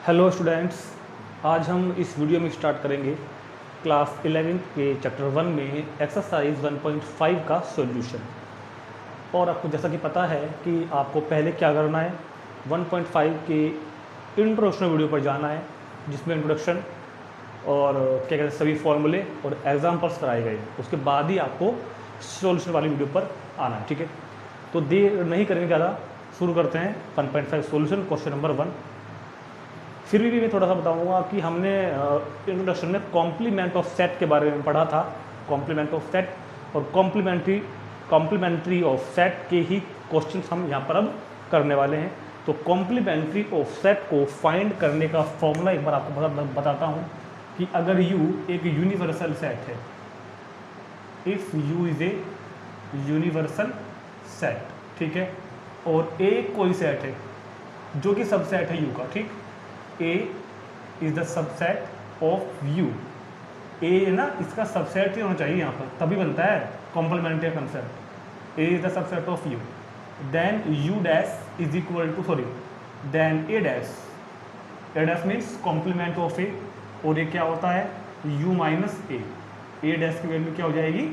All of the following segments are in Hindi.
हेलो स्टूडेंट्स, आज हम इस वीडियो में स्टार्ट करेंगे क्लास 11 के चैप्टर 1 में एक्सरसाइज 1.5 का सॉल्यूशन। और आपको जैसा कि पता है कि आपको पहले क्या करना है, 1.5 के इंट्रोडक्शन वीडियो पर जाना है, जिसमें इंट्रोडक्शन और क्या कहते हैं सभी फॉर्मूले और एग्जाम्पल्स कराए गए। उसके बाद ही आपको सॉल्यूशन वाली वीडियो पर आना है, ठीक है। तो देर नहीं करेंगे ज़्यादा, शुरू करते हैं 1.5 सॉल्यूशन क्वेश्चन नंबर 1। फिर भी मैं थोड़ा सा बताऊंगा कि हमने इंट्रोडक्शन में कॉम्प्लीमेंट ऑफ सेट के बारे में पढ़ा था। कॉम्प्लीमेंट ऑफ सेट और कॉम्प्लीमेंट्री ऑफ सेट के ही क्वेश्चन हम यहाँ पर अब करने वाले हैं। तो कॉम्प्लीमेंट्री ऑफ सेट को फाइंड करने का फॉर्मूला एक बार आपको बताता हूँ कि अगर U एक यूनिवर्सल सेट है, if U is a universal set, ठीक है, और A कोई सेट है जो कि सबसेट है U का, ठीक। A is the subset of U। A है ना, इसका सबसेट ही होना चाहिए यहाँ पर, तभी बनता है complementary concept. A is the subset of U, then U dash is equal to then A dash means complement of A, और ये क्या होता है U minus A। A dash की वैल्यू क्या हो जाएगी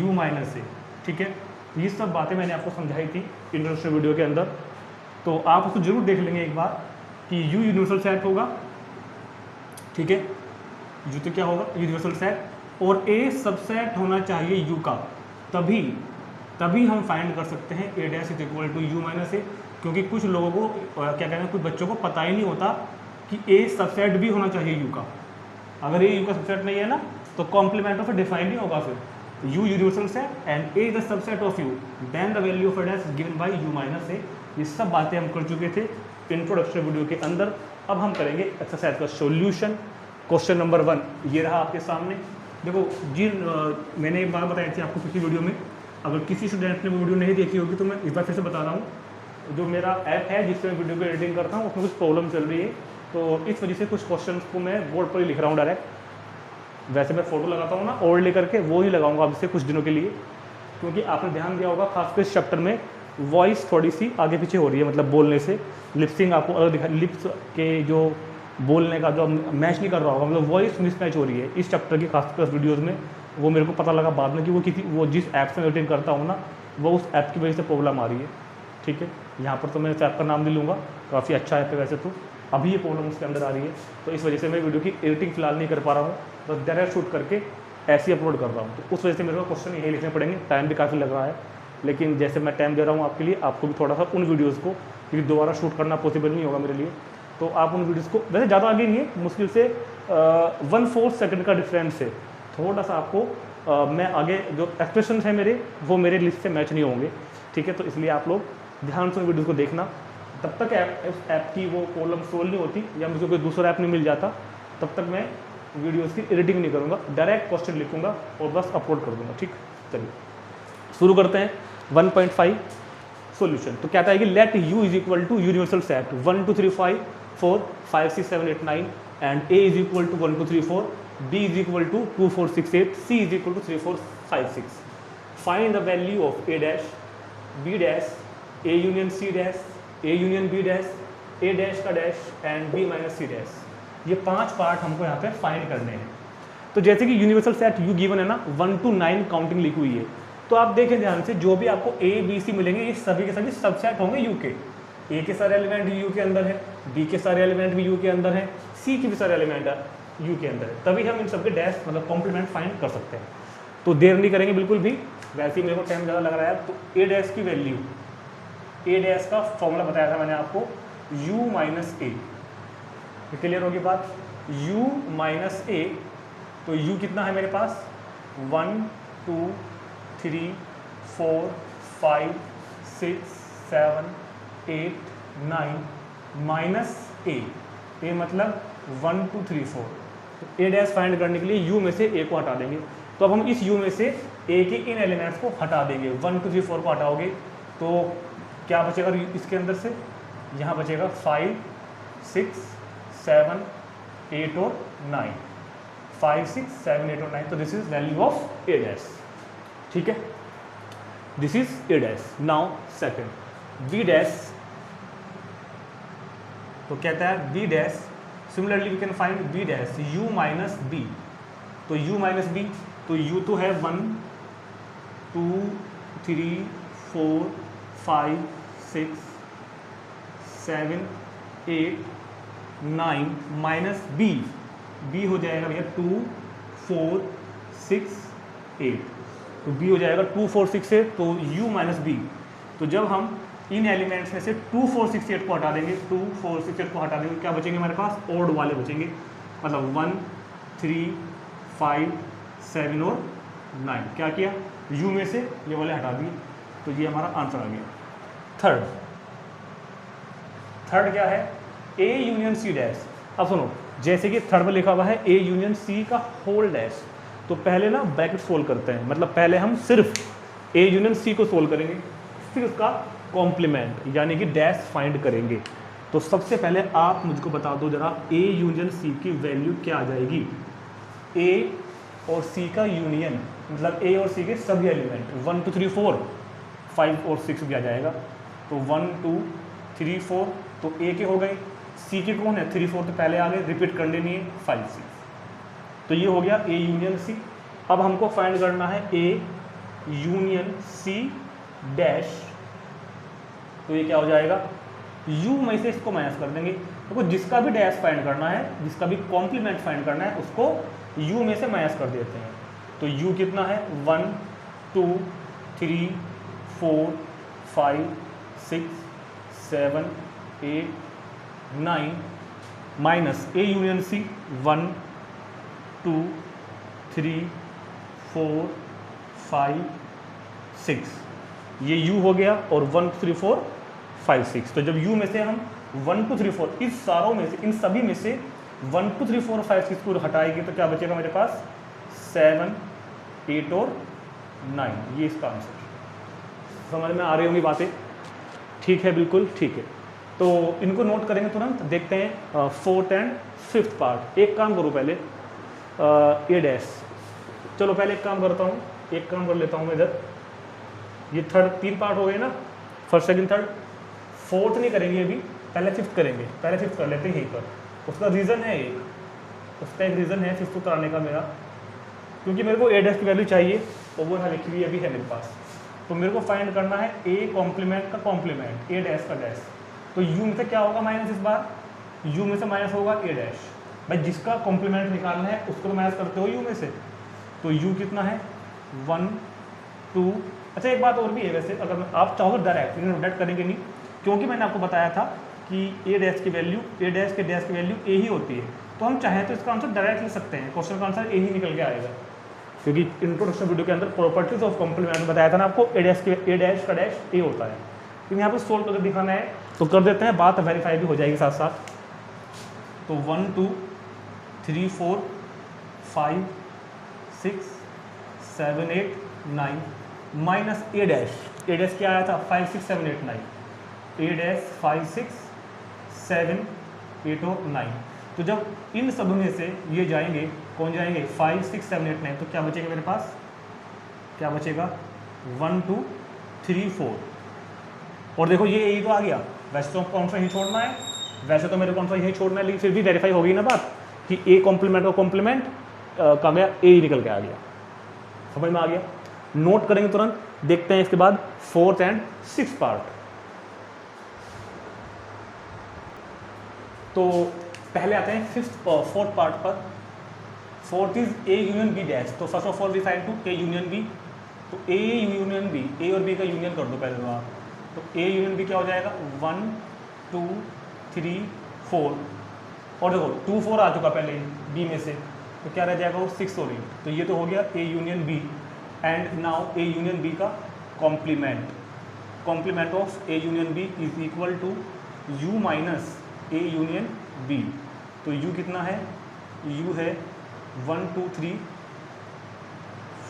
U माइनस A, ठीक है। ये सब बातें मैंने आपको समझाई थी इंट्रोडक्शन वीडियो के अंदर, तो आप उसको जरूर देख लेंगे एक बार कि U यूनिवर्सल सेट होगा, ठीक है। U तो क्या होगा यूनिवर्सल सेट, और A सबसेट होना चाहिए U का, तभी हम फाइंड कर सकते हैं A dash is equal to U minus A। क्योंकि कुछ लोगों को क्या कहते हैं, कुछ बच्चों को पता ही नहीं होता कि A सबसेट भी होना चाहिए U का। अगर A U का सबसेट नहीं है ना, तो कॉम्प्लीमेंट ऑफ डिफाइन नहीं होगा। फिर U universal set and A is the subset of U, then the value of A dash given by U minus A। ये सब बातें हम कर चुके थे इंट्रोडक्शन वीडियो के अंदर। अब हम करेंगे एक्सरसाइज का सॉल्यूशन। क्वेश्चन नंबर 1 ये रहा आपके सामने। देखो मैंने एक बात बताई थी आपको पिछली वीडियो में, अगर किसी स्टूडेंट ने वो वीडियो नहीं देखी होगी तो मैं इस बार फिर से बता रहा हूँ। जो मेरा ऐप है जिससे मैं वीडियो को एडिटिंग करता हूँ, उसमें कुछ प्रॉब्लम चल रही है, तो इस वजह से कुछ क्वेश्चन को मैं बोर्ड पर ही लिख रहा हूँ डायरेक्ट। वैसे मैं फोटो लगाता हूँ ना और लेकर के वो ही लगाऊंगा अब से कुछ दिनों के लिए, क्योंकि आपने ध्यान दिया होगा खासकर इस चैप्टर में वॉइस थोड़ी सी आगे पीछे हो रही है, मतलब बोलने से लिप्सिंग आपको अलग दिखा, लिप्स के जो बोलने का जो मैच नहीं कर रहा होगा, मतलब वॉइस मिसमैच हो रही है इस चैप्टर की खासकर वीडियोस में। वो मेरे को पता लगा बाद में कि वो जिस ऐप से एडिटिंग करता हूँ ना, वो उस ऐप की वजह से प्रॉब्लम आ रही है, ठीक है। यहाँ पर तो मैं इस ऐप का नाम नहीं लूँगा, काफ़ी अच्छा ऐप है वैसे तो, अभी ये प्रॉब्लम उसके अंदर आ रही है, तो इस वजह से मैं वीडियो की एडिटिंग फिलहाल नहीं कर पा रहा हूँ, बस डायरेक्ट शूट करके ऐसे ही अपलोड कर रहा हूँ। तो उस वजह से मेरे को क्वेश्चन यही लिखने पड़ेंगे, टाइम भी काफ़ी लग रहा है। लेकिन जैसे मैं टाइम दे रहा हूँ आपके लिए, आपको भी थोड़ा सा उन वीडियोज़ को, क्योंकि दोबारा शूट करना पॉसिबल नहीं होगा मेरे लिए, तो आप उन वीडियोज़ को, वैसे ज़्यादा आगे नहीं है, मुश्किल से 1/4 सेकंड का डिफरेंस है, थोड़ा सा आपको मैं आगे जो एक्सप्रेशन है मेरे, वो मेरे लिस्ट से मैच नहीं होंगे, ठीक है। तो इसलिए आप लोग ध्यान से उन वीडियोज़ को देखना। तब तक ऐप की वो प्रॉब्लम सोल्व नहीं होती या मुझे कोई दूसरा ऐप नहीं मिल जाता, तब तक मैं वीडियोज़ की एडिटिंग नहीं करूँगा, डायरेक्ट क्वेश्चन लिखूँगा और बस अपलोड कर दूँगा, ठीक। चलिए शुरू करते हैं 1.5 सॉल्यूशन। तो क्या है कि let U is equal to universal set 1 2 3 5 4 5 6 7 8 9 and A is equal to 1 2 3 4, B is equal to 2 4 6 8, C is equal to 3 4 5 6। Find the value of A dash, B dash, A union C dash, A union B dash, A dash का dash and B minus C dash. ये 5 पार्ट हमको यहाँ पे फाइंड करने हैं। तो जैसे कि यूनिवर्सल सेट U गिवन है ना, 1 to 9 काउंटिंग लिखी हुई है, तो आप देखें ध्यान से, जो भी आपको A B C मिलेंगे ये सभी के सभी सबसेट होंगे U के। A के सारे एलिमेंट U के अंदर है, B के सारे एलिमेंट भी U के अंदर है, C के भी सारे एलिमेंट U के अंदर है, तभी हम इन सबके डैश मतलब कॉम्प्लीमेंट फाइंड कर सकते हैं। तो देर नहीं करेंगे बिल्कुल भी, वैसे ही मेरे को टाइम ज़्यादा लग रहा है। तो A डैश की वैल्यू, A डैश का फॉर्मूला बताया था मैंने आपको, U माइनस A। क्लियर होगी बात, U माइनस A। तो U कितना है मेरे पास 1 2 3 4 5 6 7 8 9 माइनस A मतलब 1 2 3 4। तो A डैश फाइंड करने के लिए U में से A को हटा देंगे। तो अब हम इस U में से A के इन एलिमेंट्स को हटा देंगे। 1 2 3 4 को हटाओगे तो क्या बचेगा इसके अंदर से, यहाँ बचेगा 5 6 7 8 और 9, 5 6 7 8 और 9। तो this is value of A dash, ठीक है। This is A dash. Now second B dash, तो कहता है B dash, similarly we can find B dash U minus B. तो यू माइनस बी, तो यू तो है 1 2 3 4 5 6 7 8 9 माइनस बी, बी हो जाएगा भैया 2 4 6 8, तो बी हो जाएगा 2 4 6 8, तो u माइनस बी। तो जब हम इन एलिमेंट्स में से 2 4 6 8 को हटा देंगे, 2 4 6 8 को हटा देंगे, क्या बचेंगे हमारे पास? ओड वाले बचेंगे, मतलब 1 3 5 7 और 9। क्या किया? u में से ये वाले हटा दिए, तो ये हमारा आंसर आ गया। थर्ड क्या है? a union c dash. अब सुनो, जैसे कि थर्ड में लिखा हुआ है a यूनियन c का होल डैश, तो पहले ना ब्रैकेट सोल्व करते हैं, मतलब पहले हम सिर्फ a यूनियन c को सोल्व करेंगे, फिर उसका कॉम्प्लीमेंट यानी कि डैश फाइंड करेंगे। तो सबसे पहले आप मुझको बता दो जरा a यूनियन c की वैल्यू क्या आ जाएगी? a और c का यूनियन, मतलब a और c के सभी एलिमेंट 1 2 3 4 5 और 6 भी आ जाएगा। तो 1 2 3 4 तो a के हो गए, c के कौन है? 3 4 तो पहले आ गए, रिपीट करने नहीं है 5 6, तो ये हो गया a यूनियन c। अब हमको फाइंड करना है a यूनियन c डैश, तो ये क्या हो जाएगा? u में से इसको माइनस कर देंगे, तो जिसका भी डैश फाइंड करना है, जिसका भी कॉम्प्लीमेंट फाइंड करना है, उसको u में से माइनस कर देते हैं। तो u कितना है? 1 2 3 4 5 6 7 8 9 माइनस a यूनियन c 1 2 3 4 5 6, ये u हो गया, और 1 2 3 4 5 6। तो जब u में से हम 1 2 3 4 इस सारों में से, इन सभी में से 1 2 3 4 5 6 को हटाएंगे, तो क्या बचेगा मेरे पास? 7 8 और 9, ये इसका आंसर। समझ में आ रही होंगी बातें? ठीक है, बिल्कुल ठीक है। तो इनको नोट करेंगे तुरंत, देखते हैं 4th एंड 5th पार्ट। एक काम करो पहले, ए डैश, चलो पहले एक काम करता हूँ, एक काम कर लेता हूँ मैं इधर। ये थर्ड 3 पार्ट हो गए ना, फर्स्ट सेकंड थर्ड। फोर्थ नहीं करेंगे अभी, पहले 5th करेंगे, पहले 5th कर लेते हैं यहीं पर। उसका रीज़न है एक, उसका एक रीज़न है 5th को कराने का मेरा, क्योंकि मेरे को ए डैश की वैल्यू चाहिए, और वो यहाँ लिखी हुई अभी है मेरे पास। तो मेरे को फाइंड करना है ए कॉम्प्लीमेंट का कॉम्प्लीमेंट, ए डैश का डैश। तो यू में से क्या होगा माइनस? इस बार यू में से माइनस होगा ए डैश। भाई जिसका कॉम्प्लीमेंट निकालना है उसको तो माइनस करते हो यू में से, तो यू कितना है? 1 2। अच्छा एक बात और भी है वैसे, अगर आप चाहो तो डायरेक्ट, लेकिन डायरेक्ट करेंगे नहीं, क्योंकि मैंने आपको बताया था कि ए डैश की वैल्यू, ए डैश के डैश की वैल्यू ए ही होती है। तो हम चाहें तो इसका आंसर डायरेक्ट लिख सकते हैं, क्वेश्चन का आंसर ए ही निकल के आएगा, क्योंकि इंट्रोडक्शन वीडियो के अंदर प्रॉपर्टीज ऑफ कॉम्प्लीमेंट बताया था ना आपको, ए डैश का डैश ए होता है। तो यहाँ पर सोल्व करके दिखाना है तो कर देते हैं, बात वेरीफाई भी हो जाएगी साथ साथ। तो 1 2 3 4 5 6 7 8 9 माइनस ए डैश, ए डैश क्या आया था? 5 6 7 8 9, ए डैश 5 6 7 8 और 9। तो जब इन सब में से ये जाएंगे, कौन जाएंगे? 5 6 7 8 9, तो क्या बचेगा मेरे पास? क्या बचेगा? 1 2 3 4। और देखो ये ए तो आ गया, वैसे तो कौन सा यही छोड़ना है, वैसे तो मेरे कौन सा यही छोड़ना है, लेकिन फिर भी वेरीफाई हो गई ना बात कि ए कॉम्प्लीमेंट और कॉम्प्लीमेंट का गया, ए ही निकल के आ गया। समझ में आ गया? नोट करेंगे तुरंत, देखते हैं इसके बाद 4th एंड 6th पार्ट। तो पहले आते हैं 5th और 4th पार्ट पर। 4th is A union B dash. तो first of all we find to A union B. तो ए यूनियन बी, ए और बी का यूनियन कर दो पहले तो आप। तो ए यूनियन बी क्या हो जाएगा? 1 2 3 4, और देखो 2 4 आ चुका पहले बी में से, तो क्या रह जाएगा? वो 6 और 8। तो ये तो हो गया A union B. And now A union B का complement, complement of A union B is equal to U minus A union B. तो यू कितना है? यू है 1 2 3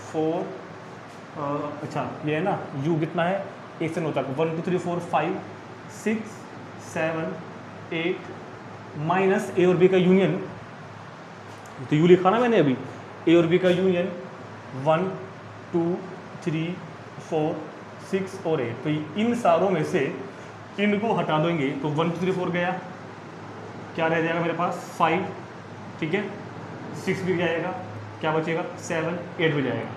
4, अच्छा ये है ना, यू कितना है? एक से 9 तक, 1 2 3 4 5 6 7 8 माइनस ए और बी का यूनियन, तो यू लिखा ना मैंने अभी, ए और बी का यूनियन 1 2 3 4 6 और 8। तो इन सारों में से इनको हटा देंगे, तो 1 2 3 4 गया, क्या रह जाएगा मेरे पास 5, ठीक है, 6 भी जाएगा, क्या बचेगा 7, 8 भी जाएगा।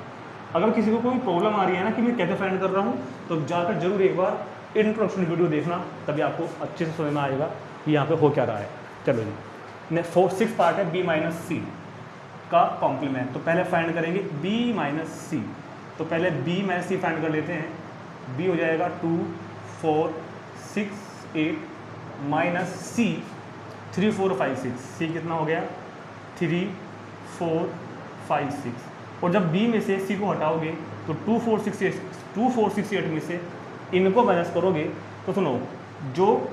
अगर किसी को कोई प्रॉब्लम आ रही है ना कि मैं कैसे फाइंड कर रहा हूँ, तो जाकर जरूर एक बार इंट्रोडक्शन वीडियो देखना, तभी आपको अच्छे से समझ में आएगा कि यहाँ पे हो क्या रहा है। चलो जी, 6 पार्ट है b माइनस सी का कॉम्प्लीमेंट। तो पहले फाइंड करेंगे b माइनस सी, तो पहले b माइनस सी फाइंड कर लेते हैं। b हो जाएगा 2, 4, 6, 8 माइनस सी 3, 4, 5, 6। सी कितना हो गया 3, 4, 5, 6। और जब b में से c को हटाओगे तो 2, 4, 6, 8 में से इनको माइनस करोगे तो सुनो, जो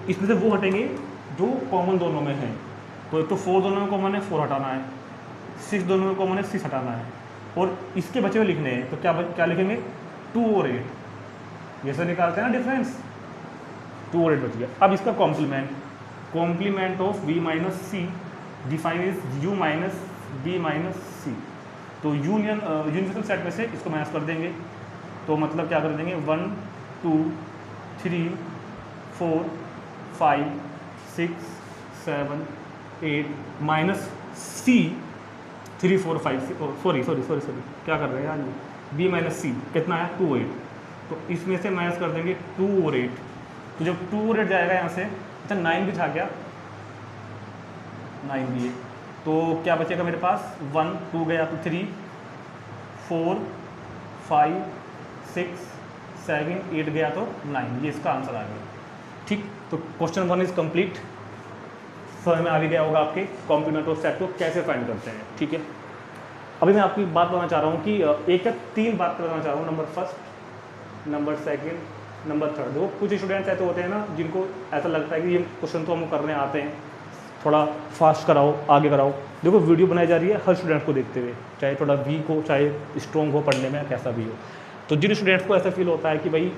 इसमें से वो हटेंगे जो कॉमन दोनों में है। तो 4 दोनों में कॉमन है, 4 हटाना है, 6 दोनों में कॉमन है, 6 हटाना है, और इसके बचे हुए लिखने हैं। तो क्या लिखेंगे 2 और 8, जैसे निकालते हैं ना डिफरेंस, 2 और 8 बच गया। अब इसका complement of b minus C define is u minus b minus C. तो यूनिवर्सल सेट में से इसको माइनस कर देंगे, तो मतलब क्या कर देंगे 1, 2, 3, 4, 5, 6, 7, 8 माइनस सी 3, 4, 5, सॉरी क्या कर रहे हैं यार, b माइनस सी कितना है 2, 8। तो इसमें से माइनस कर देंगे 2 और 8। तो जब 2 और 8 जाएगा यहाँ से, अच्छा 9 भी था क्या, 9 भी है, तो क्या बचेगा मेरे पास 1, 2 गया तो 3, 4, 5, 6, 7, 8 गया तो 9। ये इसका आंसर आ गया। ठीक, तो क्वेश्चन 1 इज कंप्लीट। समझ में आ भी गया होगा आपके कॉम्प्लीमेंट ऑफ सेट को कैसे फाइंड करते हैं। ठीक है, अभी मैं आपकी बात बताना चाह रहा हूँ कि एक या 3 बात बताना चाह रहा हूँ। Number first, number second, number third. देखो कुछ स्टूडेंट्स ऐसे होते हैं ना जिनको ऐसा लगता है कि ये क्वेश्चन तो हम करने आते हैं, थोड़ा फास्ट कराओ, आगे कराओ। देखो वीडियो बनाई जा रही है हर स्टूडेंट को देखते हुए, चाहे थोड़ा वीक हो, चाहे स्ट्रॉन्ग हो पढ़ने में, कैसा भी हो। तो जिन स्टूडेंट्स को ऐसा फील होता है कि भाई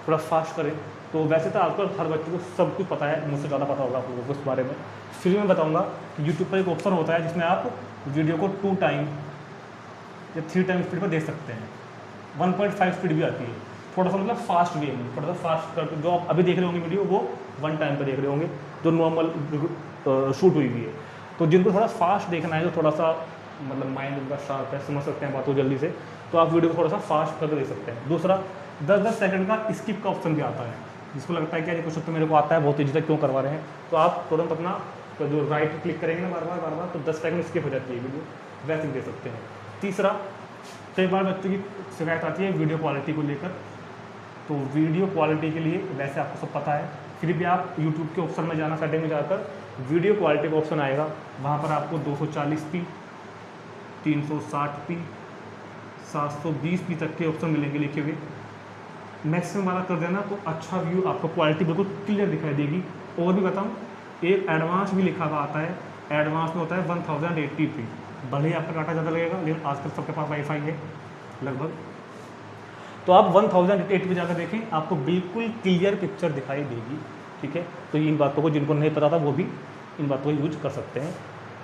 थोड़ा फास्ट करें, तो वैसे तो आजकल हर बच्चे को सब कुछ पता है, मुझसे ज़्यादा पता होगा आप लोगों को इस बारे में। फिर मैं बताऊँगा कि यूट्यूब पर एक ऑप्शन होता है जिसमें आप वीडियो को 2 टाइम या 3 टाइम स्पीड पर देख सकते हैं। 1.5 स्पीड भी आती है, थोड़ा सा मतलब फास्ट वे में, थोड़ा सा फास्ट कर, जो आप अभी देख रहे होंगे वीडियो वो 1 टाइम पर देख रहे होंगे, जो नॉर्मल शूट हुई हुई है। तो जिनको थोड़ा फास्ट देखना है, जो थोड़ा सा मतलब माइंड उनका शार्प है, समझ सकते हैं बातों जल्दी से, तो आप वीडियो को थोड़ा सा फास्ट करके देख सकते हैं। दूसरा 10-10 सेकंड का स्किप का ऑप्शन भी आता है, जिसको लगता है कि ये क्वेश्चन तो मेरे को आता है, बहुत तेजी से क्यों करवा रहे हैं, तो आप तुरंत अपना तो जो राइट क्लिक करेंगे ना बार बार, तो 10 सेकंड स्किप हो जाती है वीडियो, वैसे दे सकते हैं। तीसरा, कई बार बच्चों की शिकायत आती है वीडियो क्वालिटी को लेकर, तो वीडियो क्वालिटी के लिए वैसे आपको सब पता है, फिर भी आप यूट्यूब के ऑप्शन में जाना, सेटिंग में जाकर वीडियो क्वालिटी का ऑप्शन आएगा, वहाँ पर आपको 240p, 360p, 720p तक के ऑप्शन मिलेंगे लिखे हुए। मैक्सिमम वाला कर देना तो अच्छा व्यू, आपको क्वालिटी बिल्कुल क्लियर दिखाई देगी। और भी बताऊँ, एक एडवांस भी लिखा हुआ आता है, एडवांस में होता है 1080p। भले ही आपका डाटा ज़्यादा लगेगा, लेकिन आजकल सबके पास वाईफाई है लगभग, तो आप 1080p जाकर देखें, आपको बिल्कुल क्लियर पिक्चर दिखाई देगी। ठीक है, तो इन बातों को जिनको नहीं पता था वो भी इन बातों को यूज कर सकते हैं,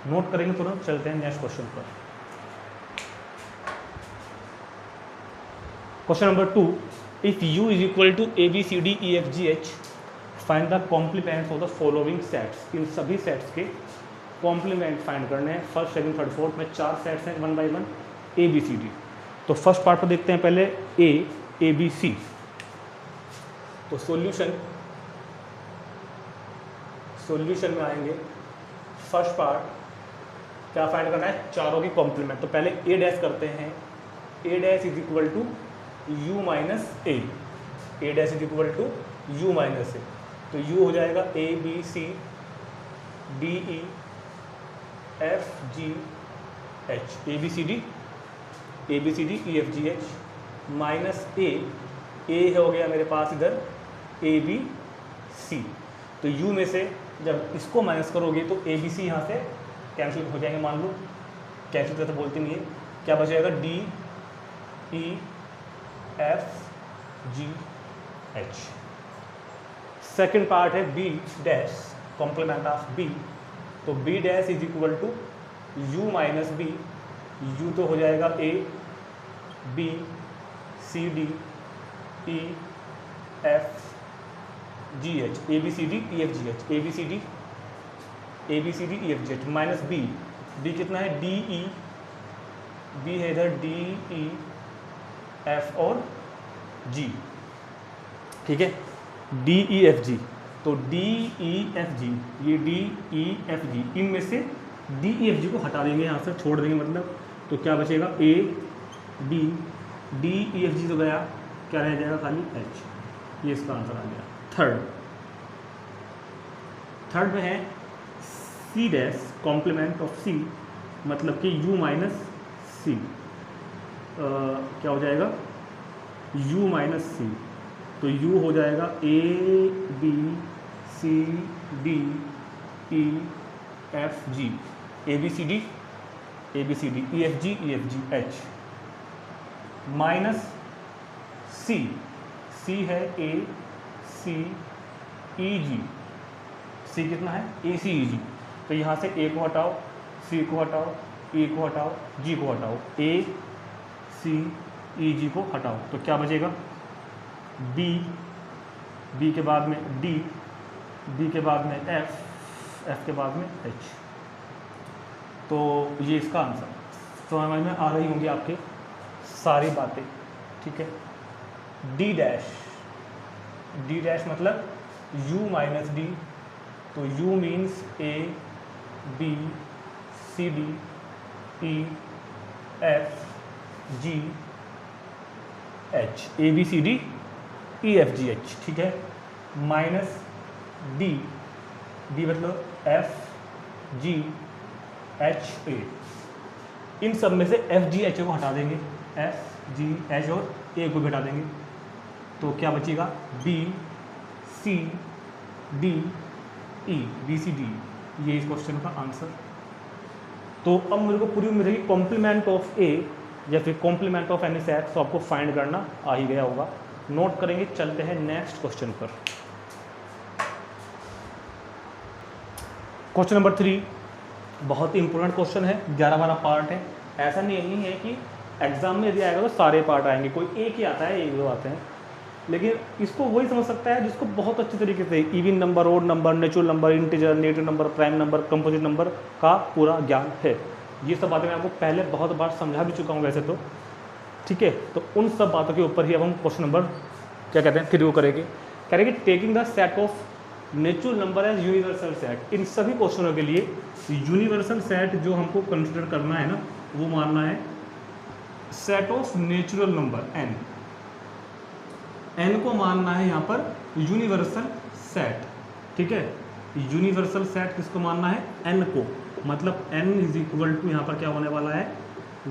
नोट करेंगे। तुरंत चलते हैं नेक्स्ट क्वेश्चन पर। Question number 2, if u is equal to ABCDEFGH find the complements of the following sets. इन सभी सेट्स के कॉम्प्लीमेंट फाइंड करने हैं। फर्स्ट, सेकंड, थर्ड, फोर्थ में 4 सेट्स हैं, 1 बाई 1 ABCD। तो फर्स्ट पार्ट पर देखते हैं पहले ABC। तो सॉल्यूशन में आएंगे। फर्स्ट पार्ट क्या फाइंड करना है, चारों की कॉम्प्लीमेंट। तो पहले A डैश करते हैं, A dash is equal to U minus A, A dash is equal to U minus A। तो U हो जाएगा ABCDEFGH, ABCDEFGH माइनस A हो गया मेरे पास इधर ABC। तो U में से जब इसको माइनस करोगे तो ABC यहाँ से कैंसिल हो जाएंगे, मान लो कैंसिल करते बोलते नहीं है, क्या बचेगा DEFGH। सेकेंड पार्ट है B dash, complement of B। तो B dash is equal to U minus B। U तो हो जाएगा A B C D E F G H, A B C D E F G H, A B C D E F G H, minus B, B कितना है डी ई, बी है इधर डी ई एफ और जी, ठीक है, डी ई एफ जी। तो डी ई एफ जी, ये डी ई एफ जी, इनमें से डी ई एफ जी को हटा देंगे, यहाँ से छोड़ देंगे मतलब, तो क्या बचेगा A B, D E F G तो गया, क्या रह जाएगा खाली एच, ये इसका आंसर आ गया। थर्ड में है सी डैश कॉम्प्लीमेंट ऑफ सी, मतलब कि यू माइनस सी, क्या हो जाएगा u माइनस सी, तो u हो जाएगा A B C D E F G, A B C D E F G H, minus C, C है ए सी ई जी, सी कितना है ए सी ई जी, तो यहाँ से ए को हटाओ, सी को हटाओ, ई को हटाओ, जी को हटाओ, ए सी ई जी को हटाओ, तो क्या बचेगा बी, बी के बाद में डी, डी के बाद में एफ, एफ के बाद में एच। तो ये इसका आंसर, तो समझ में आ रही होंगी आपके सारी बातें, ठीक है। डी डैश मतलब u माइनस डी, तो u means A B C D E F G H, A B C D E F G H, ठीक है, माइनस डी, डी मतलब एफ जी एच ए, इन सब में से एफ जी एच को हटा देंगे, एफ जी एच और ए को भी हटा देंगे, तो क्या बचेगा B C D E, B C D, ये इस क्वेश्चन का आंसर। तो अब मेरे को पूरी उम्मीद है कि कॉम्प्लीमेंट ऑफ ए या फिर कॉम्प्लीमेंट ऑफ एनी सेट तो आपको फाइंड करना आ ही गया होगा। नोट करेंगे, चलते हैं नेक्स्ट क्वेश्चन पर। क्वेश्चन नंबर 3 बहुत ही इंपॉर्टेंट क्वेश्चन है, 11-12 पार्ट है। ऐसा नहीं है कि एग्जाम में यदि आएगा तो सारे पार्ट आएंगे, कोई एक ही आता है, एक दो आते हैं, लेकिन इसको वही समझ सकता है जिसको बहुत अच्छे तरीके से even number, odd number, natural number, integer, native number, prime number, composite number का पूरा ज्ञान है। ये सब बातें मैं आपको पहले बहुत बार समझा भी चुका हूँ वैसे तो, ठीक है। तो उन सब बातों के ऊपर ही अब हम क्वेश्चन नंबर क्या कहते हैं 3 करेंगे। कह रहे कि taking the set of natural number as universal set, इन सभी क्वेश्चनों के लिए यूनिवर्सल सेट जो हमको कंसिडर करना है ना, वो मानना है set of natural number N, N को मानना है यहाँ पर यूनिवर्सल सेट, ठीक है। यूनिवर्सल सेट किसको मानना है, एन को, मतलब n इज इक्वल टू यहाँ पर क्या होने वाला है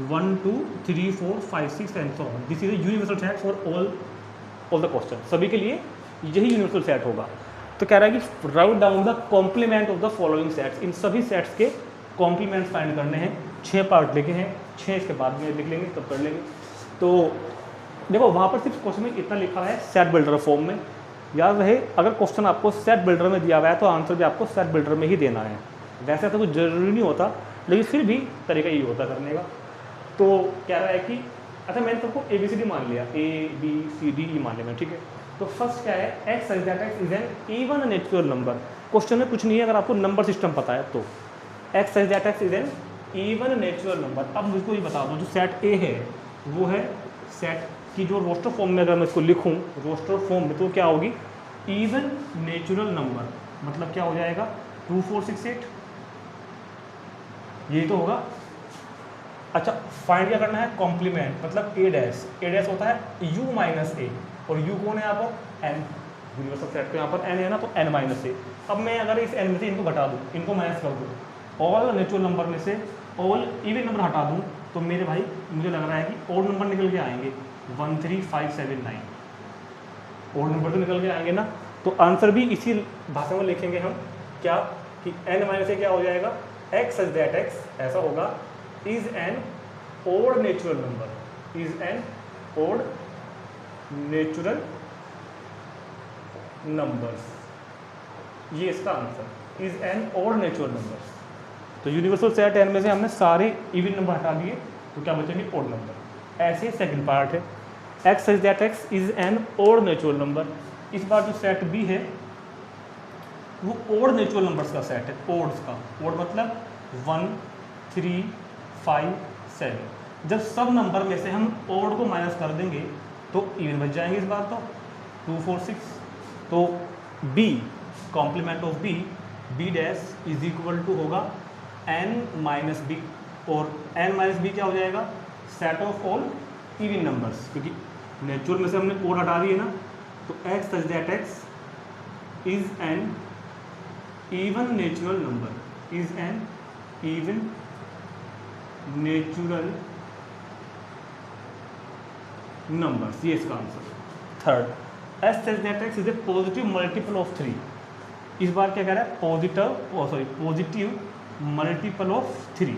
1 2 3 4 5 6 and so on. This is a universal set for all the question, सभी के लिए यही यूनिवर्सल सेट होगा। तो कह रहा है कि write down the complement of the following sets, इन सभी सेट्स के कॉम्प्लीमेंट्स फाइंड करने हैं। 6 पार्ट लिखे हैं, 6 इसके बाद में लिख लेंगे तब कर लेंगे। तो देखो वहाँ पर सिर्फ क्वेश्चन में इतना लिखा है सेट बिल्डर फॉर्म में, याद रहे अगर क्वेश्चन आपको सेट बिल्डर में दिया हुआ है तो आंसर भी आपको सेट बिल्डर में ही देना है। वैसे तो कुछ जरूरी नहीं होता, लेकिन फिर भी तरीका यही होता करने का। तो कह रहा है कि अच्छा मैंने तुमको ए बी सी डी मान लिया, ए बी सी डी ई मान लिया, ठीक है। तो फर्स्ट क्या है, X such that X is N even natural number. Question में कुछ नहीं है, अगर आपको नंबर सिस्टम पता है तो x such that X is N even natural number. अब मुझको ये बता दो, जो सेट ए है वो है सेट की जो रोस्टर फॉर्म में अगर मैं इसको लिखूँ रोस्टर फॉर्म में, तो क्या होगी इवन नेचुरल नंबर, मतलब क्या हो जाएगा 2 4 6 8, यही तो होगा। अच्छा फाइंड क्या करना है, कॉम्प्लीमेंट, मतलब ए डैश, ए डैश होता है यू माइनस ए, और यू कौन है यहाँ पर एन, यूनिवर्सल सेट को यहाँ पर एन है ना, तो एन माइनस ए। अब मैं अगर इस एन में से इनको घटा दूँ, इनको माइनस कर दूँ, ऑल नेचुरल नंबर में से ऑल इवन नंबर हटा दूँ, तो मेरे भाई मुझे लग रहा है कि ओड नंबर निकल के आएंगे 1 3 5 7 9, ओड नंबर तो निकल के आएंगे ना। तो आंसर भी इसी भाषा में लिखेंगे हम, क्या कि एन माइनस ए क्या हो जाएगा, एक्स सच दैट एक्स ऐसा होगा is an odd natural number, is an odd natural numbers, ये इसका answer is an odd natural numbers. तो यूनिवर्सल सेट एन में से हमने सारे इवन नंबर हटा दिए, तो क्या बचेंगे ओड नंबर। ऐसे सेकंड पार्ट है X such that X is an odd natural number. इस बार जो सेट बी है वो ओड नेचुरल नंबर्स का सेट है, ओड्स का। ओड मतलब 1, 3, 5, 7। जब सब नंबर में से हम ओड को माइनस कर देंगे तो इवन बच जाएंगे इस बार तो 2, 4, 6। तो b complement of b dash is equal to होगा n माइनस बी, और n माइनस बी क्या हो जाएगा, set of all even numbers, क्योंकि नेचुरल में से हमने ओड हटा दी है ना। तो x such that x is an even natural number, is N even natural numbers, ये इसका answer. Third, S such that X is A positive multiple of 3। इस बार क्या कह रहा है, positive multiple of 3।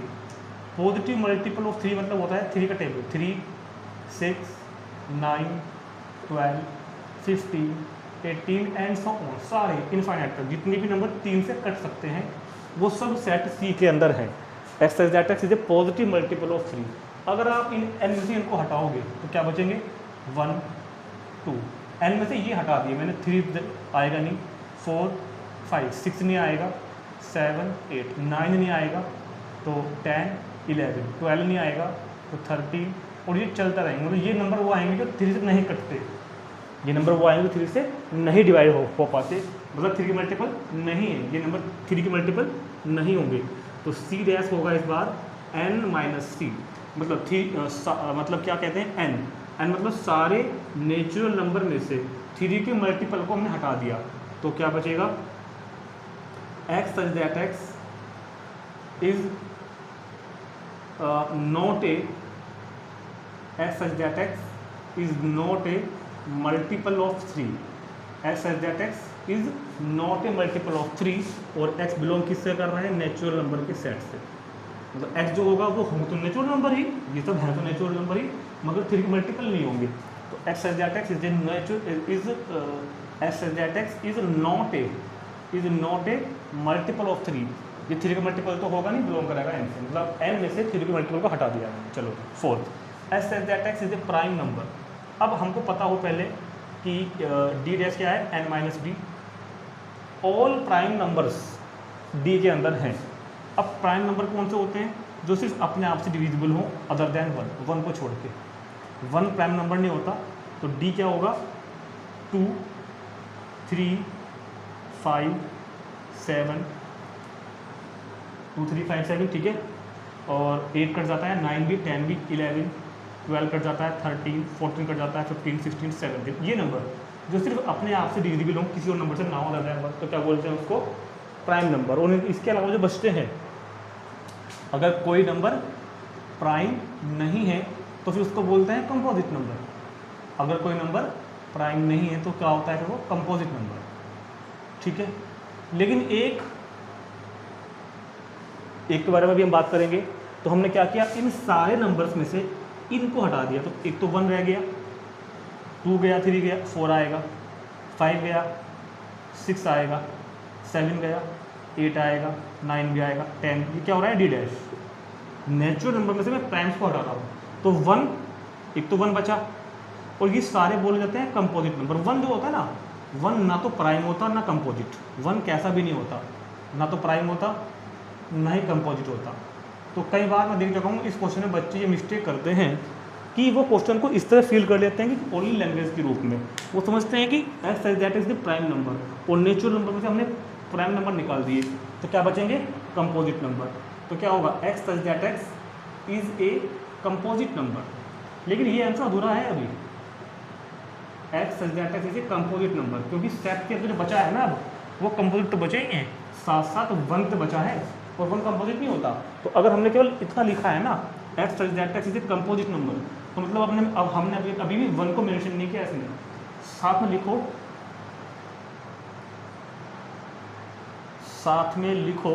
Positive multiple of 3 मतलब होता है 3 का टेबल, 3, 6, 9, 12, 15, 18 एंड सो ऑन, सारे इनफाइनाइट तक जितने भी नंबर 3 से कट सकते हैं वो सब सेट सी के अंदर है। X such that X is A positive multiple of 3। अगर आप इन एन में से इनको हटाओगे तो क्या बचेंगे, 1, 2। एन में से ये हटा दिए मैंने, 3 आएगा नहीं, 4, 5, 6 नहीं आएगा, 7, 8, 9 नहीं आएगा, तो 10, 11, 12 नहीं आएगा, तो 13, और ये चलता रहेंगे। मतलब ये नंबर वो आएंगे जो 3 से नहीं कटते, ये नंबर वो आएंगे 3 से नहीं डिवाइड हो पाते, मतलब 3 के मल्टीपल नहीं है, ये नंबर 3 के मल्टीपल नहीं होंगे। तो सी डैश होगा इस बार n माइनस सी, मतलब मतलब क्या कहते हैं n मतलब सारे नेचुरल नंबर में से 3 के मल्टीपल को हमने हटा दिया, तो क्या बचेगा, x such that x is not a, x such that x is not a multiple of 3, x such that x is not a multiple of 3, और x बिलोंग किससे कर रहे हैं, नेचुरल नंबर के सेट से। मतलब x जो होगा वो होंगे तो नेचुरल नंबर ही, ये सब है तो नेचुरल नंबर ही, मगर 3 के मल्टीपल नहीं होंगे। तो x such that x is not a multiple of 3, ये 3 का मल्टीपल तो होगा नहीं, बिलोंग करेगा n से, मतलब n में से 3 के मल्टीपल को हटा दिया। चलो fourth, S such that x is a prime number. अब हमको पता हो पहले कि d डैश क्या है, n minus B. All prime numbers d के अंदर हैं। अब प्राइम नंबर कौन से होते हैं, जो सिर्फ अपने आप से डिविजिबल हो अदर देन 1 को छोड़ के। 1 प्राइम नंबर नहीं होता, तो d क्या होगा, 2, 3, 5, 7, 2, 3, 5, 7, ठीक है, और 8 कट जाता है, 9 भी, 10 भी, 11, 12 कट जाता है, 13, 14 कट जाता है, 15, 16, 17। ये नंबर जो सिर्फ अपने आप से डिविजिबल हो, किसी और नंबर से ना हो जाता है, तो क्या बोलते हैं उसको, प्राइम नंबर। और इसके अलावा जो बचते हैं, अगर कोई नंबर प्राइम नहीं है तो फिर उसको बोलते हैं कंपोजिट नंबर। अगर कोई नंबर प्राइम नहीं है तो क्या होता है, फिर वो कंपोजिट नंबर, ठीक है। लेकिन एक के बारे में भी हम बात करेंगे। तो हमने क्या किया, इन सारे नंबर्स में से इनको हटा दिया, तो एक तो 1 रह गया, 2 गया, 3 गया, 4 आएगा, 5 गया, 6 आएगा, 7 गया, 8 आएगा, 9 भी आएगा, 10। ये क्या हो रहा है, डी डैश। नेचुरल नंबर में से मैं प्राइम्स को हटा रहा हूँ, तो 1, एक तो 1 बचा, और ये सारे बोले जाते हैं कंपोजिट नंबर। 1 जो होता है ना, 1 ना तो प्राइम होता ना कंपोजिट, 1 कैसा भी नहीं होता, ना तो प्राइम होता ना ही कंपोजिट होता। तो कई बार मैं देख चुका हूँ इस क्वेश्चन में बच्चे ये मिस्टेक करते हैं कि वो क्वेश्चन को इस तरह फील कर लेते हैं कि ओनली लैंग्वेज के रूप में। वो समझते हैं कि x such that is the prime number, और नेचुरल नंबर में से हमने प्राइम नंबर निकाल दिए, तो क्या बचेंगे, कंपोजिट नंबर। तो क्या होगा, X such that X is a composite number. लेकिन ये आंसर अधूरा है अभी, x such that X is a composite number, क्योंकि सेट के अंदर जो बचा है ना, अब वो कंपोजिट तो बचे ही हैं, साथ साथ 1 तो बचा है, और 1 कंपोजिट नहीं होता। तो अगर हमने केवल इतना लिखा है ना, x such that X is a composite number, तो मतलब हमने अभी भी 1 को मेंशन नहीं किया इसमें। साथ में लिखो,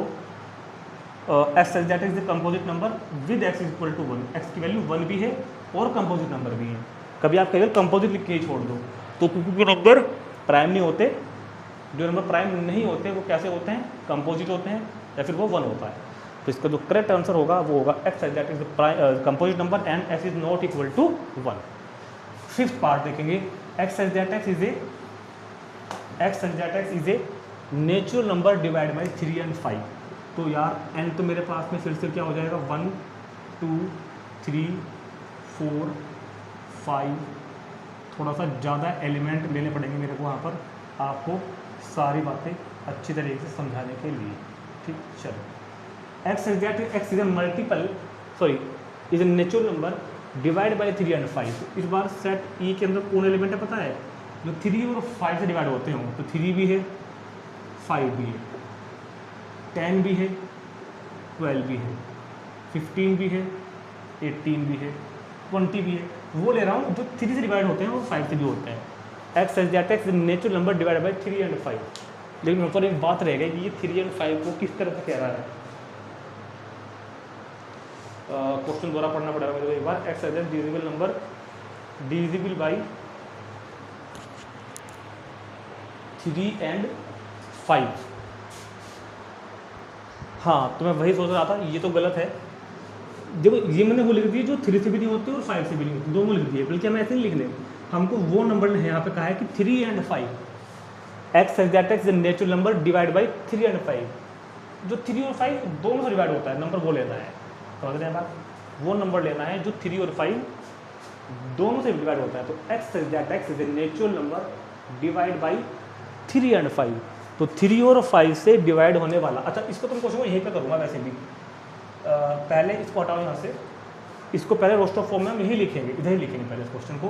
X such that is the composite number with X is equal to 1। X की वैल्यू 1 भी है और कंपोजिट नंबर भी है। कभी आप केवल कंपोजिट लिख के ही छोड़ दो, तो क्योंकि नंबर प्राइम नहीं होते, जो नंबर प्राइम नहीं होते वो कैसे होते हैं, कंपोजिट होते हैं, या फिर वो 1 होता है। तो इसका जो करेक्ट आंसर होगा वो होगा X such that is composite number and X is not equal to 1। Fifth part देखेंगे, X such that X is a natural number divide by 3 and 5। तो यार n तो मेरे पास में फिर से क्या हो जाएगा 1 2 3 4 5, थोड़ा सा ज़्यादा एलिमेंट लेने पड़ेंगे मेरे को वहाँ पर आपको सारी बातें अच्छी तरीके से समझाने के लिए। ठीक, चलो x is that x is a multiple sorry is a natural number divide by 3 and 5। इस बार सेट E के अंदर कौन एलिमेंट है पता है, जो 3 और 5 से डिवाइड होते हों। तो 3 भी है, 5 भी है, 10 भी है, 12 भी है, 15 भी है, 18 भी है, 20 भी है। वो ले रहा हूँ जो 3 से डिवाइड होते हैं और 5 से भी होते हैं। X as that X natural number divide by 3 and 5। लेकिन ऊपर एक बात रह गई कि ये 3 एंड 5 को किस तरह से कह रहा है। क्वेश्चन दोबारा पढ़ना पड़ेगा मेरे को एक बार। X as a divisible number divisible by 3 and 5। हाँ, तो मैं वही सोच रहा था, ये तो गलत है। देखो ये मैंने वो लिख दी जो 3 से भी नहीं होती और 5 से भी नहीं होती, दोनों लिख दिए। बल्कि हम ऐसे नहीं लिखने, हमको वो नंबर ने यहाँ पे कहा है कि 3 and 5। X as that X natural number divide by 3 and 5। जो 3 और 5 दोनों से डिवाइड होता है, नंबर वो लेना है। समझ रहे हैं बात, वो नंबर लेना है जो 3 और 5 दोनों से डिवाइड होता है। तो X as that X is a natural number divide by 3 and 5। तो 3 और 5 से डिवाइड होने वाला। अच्छा, इसको तुम क्वेश्चन को यहीं पे करूँगा वैसे भी। पहले इसको हटाओ यहाँ से, इसको पहले रोस्टर फॉर्म में हम यही लिखेंगे, इधर ही लिखेंगे पहले इस क्वेश्चन को।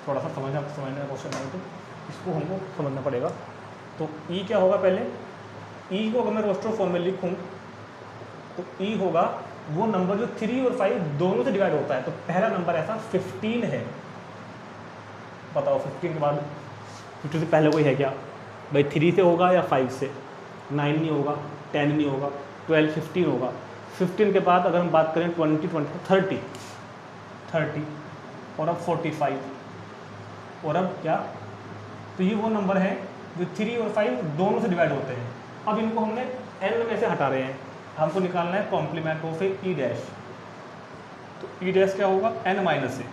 थोड़ा सा समझना क्वेश्चन है तो इसको हमको समझना पड़ेगा। तो ई क्या होगा, पहले ई को अगर मैं रोस्टर फॉर्म में लिखूँ तो ई होगा वो नंबर जो 3 और 5 दोनों से डिवाइड होता है। तो पहला नंबर ऐसा 15 है। बताओ 15 के बाद 50 से पहले कोई है क्या भाई? 3 से होगा या 5 से? 9 नहीं होगा, 10 नहीं होगा, 12 15 होगा। 15 के बाद अगर हम बात करें 20 20 30 और अब 45 और अब क्या? तो ये वो नंबर है जो 3 और 5 दोनों से डिवाइड होते हैं। अब इनको हमने n में से हटा रहे हैं, हमको निकालना है कॉम्प्लीमेंट ऑफ ई डैश। तो ई डैश क्या होगा? n माइनस ए।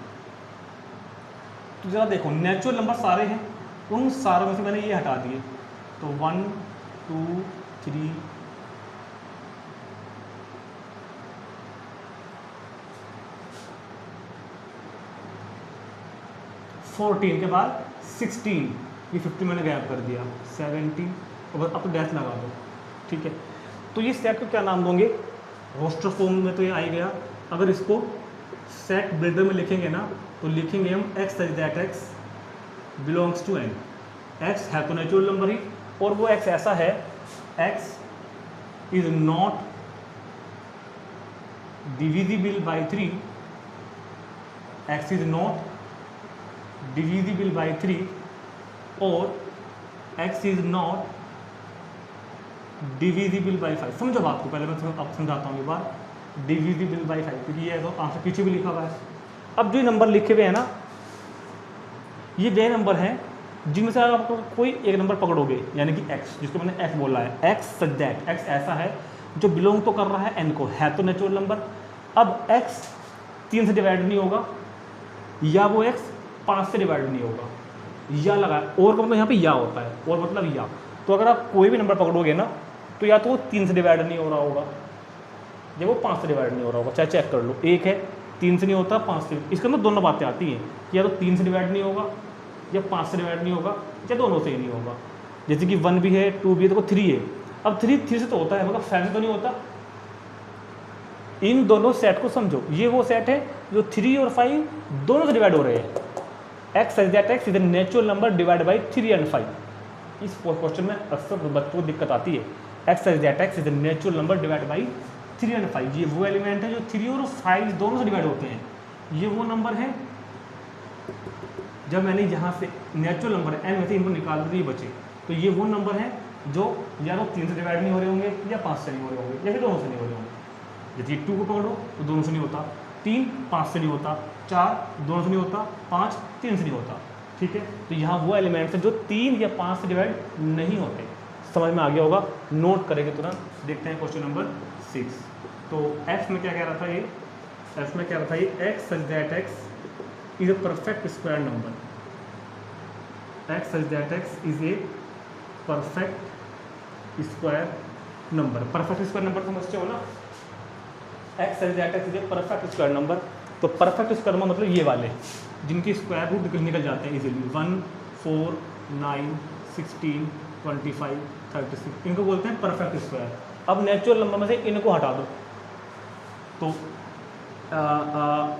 तो जरा देखो, नेचुरल नंबर सारे हैं, उन सारों में से मैंने ये हटा दिए। तो 1 2 3 14 के बाद 16, ये 50 मैंने गैप कर दिया, 17 और अब तो डैश लगा दो। ठीक है, तो ये सेट को क्या नाम दोगे? रोस्टर फॉर्म में तो ये आ ही गया। अगर इसको सेट बिल्डर में लिखेंगे ना तो लिखेंगे हम X as that X belongs to N. X है तो नेचुरल नंबर ही, और वो एक्स ऐसा है, x is not divisible by 3, x is not divisible by 3 और x is not divisible by 5। समझो बात को, पहले मैं अब समझाता हूँ एक बार। डिविजिबल बाई 5 क्योंकि ये तो आंसर पीछे भी लिखा हुआ है। अब जो नंबर लिखे हुए हैं ना, ये वे नंबर हैं जिनमें से आप कोई एक नंबर पकड़ोगे, यानी कि x, जिसको मैंने x बोला है, x सच दैट x ऐसा है जो बिलोंग तो कर रहा है n को, है तो नेचुरल नंबर। अब x 3 से डिवाइड नहीं होगा, या वो x 5 से डिवाइड नहीं होगा, या लगा और का मतलब यहाँ पे या होता है, और मतलब या। तो अगर आप कोई भी नंबर पकड़ोगे ना तो या तो वो 3 से डिवाइड नहीं हो रहा होगा, या वो 5 से डिवाइड नहीं हो रहा होगा। चाहे चेक कर लो, एक है 3 से नहीं होता, 5 से। इसके अंदर दोनों बातें आती हैं, या तो 3 से डिवाइड नहीं होगा, या 5 से डिवाइड नहीं होगा, या दोनों से ही नहीं होगा। जैसे कि 1 भी है, 2 भी है, देखो 3 है। अब 3 से तो होता है, मगर 5 से तो नहीं होता। इन दोनों सेट को समझो, ये वो सेट है जो 3 और 5 दोनों से डिवाइड हो रहे हैं। X as that X is a natural number divide by 3 and 5। इस क्वेश्चन में अक्सर बच्चों को दिक्कत आती है। X as that X is a natural number divide by 3 and 5। ये वो एलिमेंट है जो 3 और 5 दोनों से डिवाइड होते हैं। ये वो नंबर है, जब मैंने यहाँ से नेचुरल नंबर n में से इनको निकाल दिए बचे, तो ये वो नंबर है जो या तो 3 से डिवाइड नहीं हो रहे होंगे, या 5 से नहीं हो रहे होंगे, या फिर दोनों से नहीं हो रहे होंगे। जैसे 2 को पकड़ो तो दोनों से नहीं होता, 3 5 से नहीं होता, 4 दोनों से नहीं होता, 5 3 से नहीं होता। ठीक है, तो यहाँ वो एलिमेंट्स हैं जो 3 या 5 से डिवाइड नहीं होते। समझ में आ गया होगा, नोट करेंगे तुरंत। देखते हैं क्वेश्चन नंबर 6। तो एफ में क्या कह रहा था ये? एफ में क्या रहा था ये? X such that X is a perfect square number. X such that X is a perfect square number. Perfect square number समझते हो ना, x such that X is a perfect square number. तो परफेक्ट स्क्वायर नंबर मतलब ये वाले जिनकी स्क्वायर रूट निकल जाते हैं इजीली, 1, 4, 9, 16, 25, 36, इनको बोलते हैं परफेक्ट स्क्वायर। अब नेचुरल नंबर में से इनको हटा दो तो